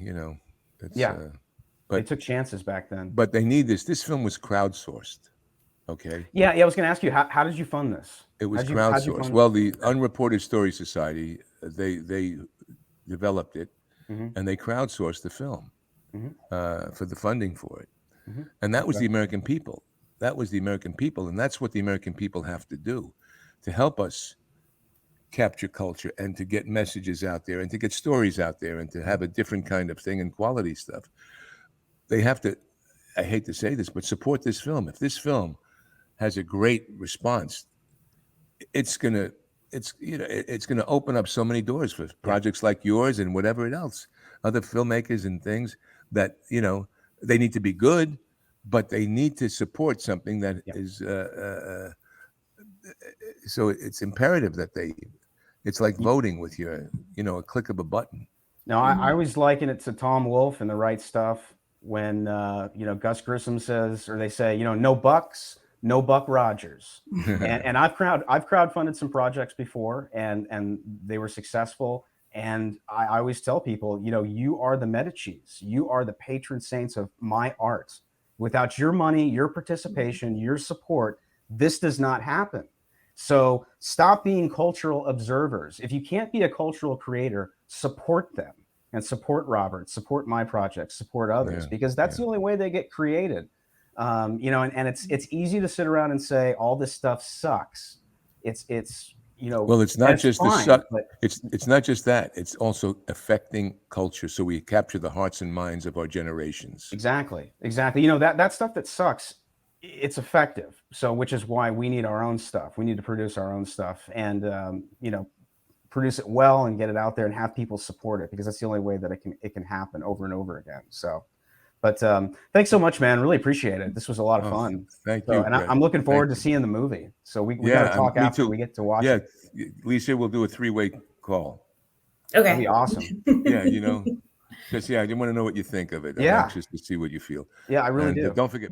Yeah. but They took chances back then. But they need this. This film was crowdsourced. Okay. Yeah. I was going to ask you, how did you fund this? It was how'd you crowdsourced. fund Well, it? the Unreported Story Society, they developed it, and they crowdsourced the film for the funding for it. And that was the American people. That was the American people, and that's what the American people have to do to help us capture culture and to get messages out there and to get stories out there and to have a different kind of thing and quality stuff. They have to, I hate to say this, but support this film. If this film has a great response, it's gonna open up so many doors for projects like yours and whatever else, other filmmakers and things that they need to be good, but they need to support something that is. So it's imperative that it's like voting with your a click of a button. No, I always liken it to Tom Wolfe and The Right Stuff when Gus Grissom says, or they say, no bucks, no Buck Rogers. and I've crowdfunded some projects before, and they were successful. And I always tell people, you are the Medicis, you are the patron saints of my art. Without your money, your participation, your support, this does not happen. So stop being cultural observers. If you can't be a cultural creator, support them and support Robert, support my projects, support others, because that's the only way they get created. And it's easy to sit around and say all this stuff sucks. Well, it's not just fine, the suck. but It's not just that. It's also affecting culture. So we capture the hearts and minds of our generations. Exactly. That stuff that sucks, it's effective. So, which is why we need our own stuff. We need to produce our own stuff and, produce it well and get it out there and have people support it, because that's the only way that it can happen over and over again. So, But thanks so much, man. Really appreciate it. This was a lot of Oh, fun. thank So, you, and Brett. I'm looking forward to Thank you. seeing the movie. So we got Yeah, to talk me after too. we get to watch Yeah, it. Lisa, we'll do a 3-way call. That'd Okay. be awesome. Yeah, you know, because I want to know what you think of it. I'm Yeah. anxious to see what you feel. Yeah, I really And do. don't forget.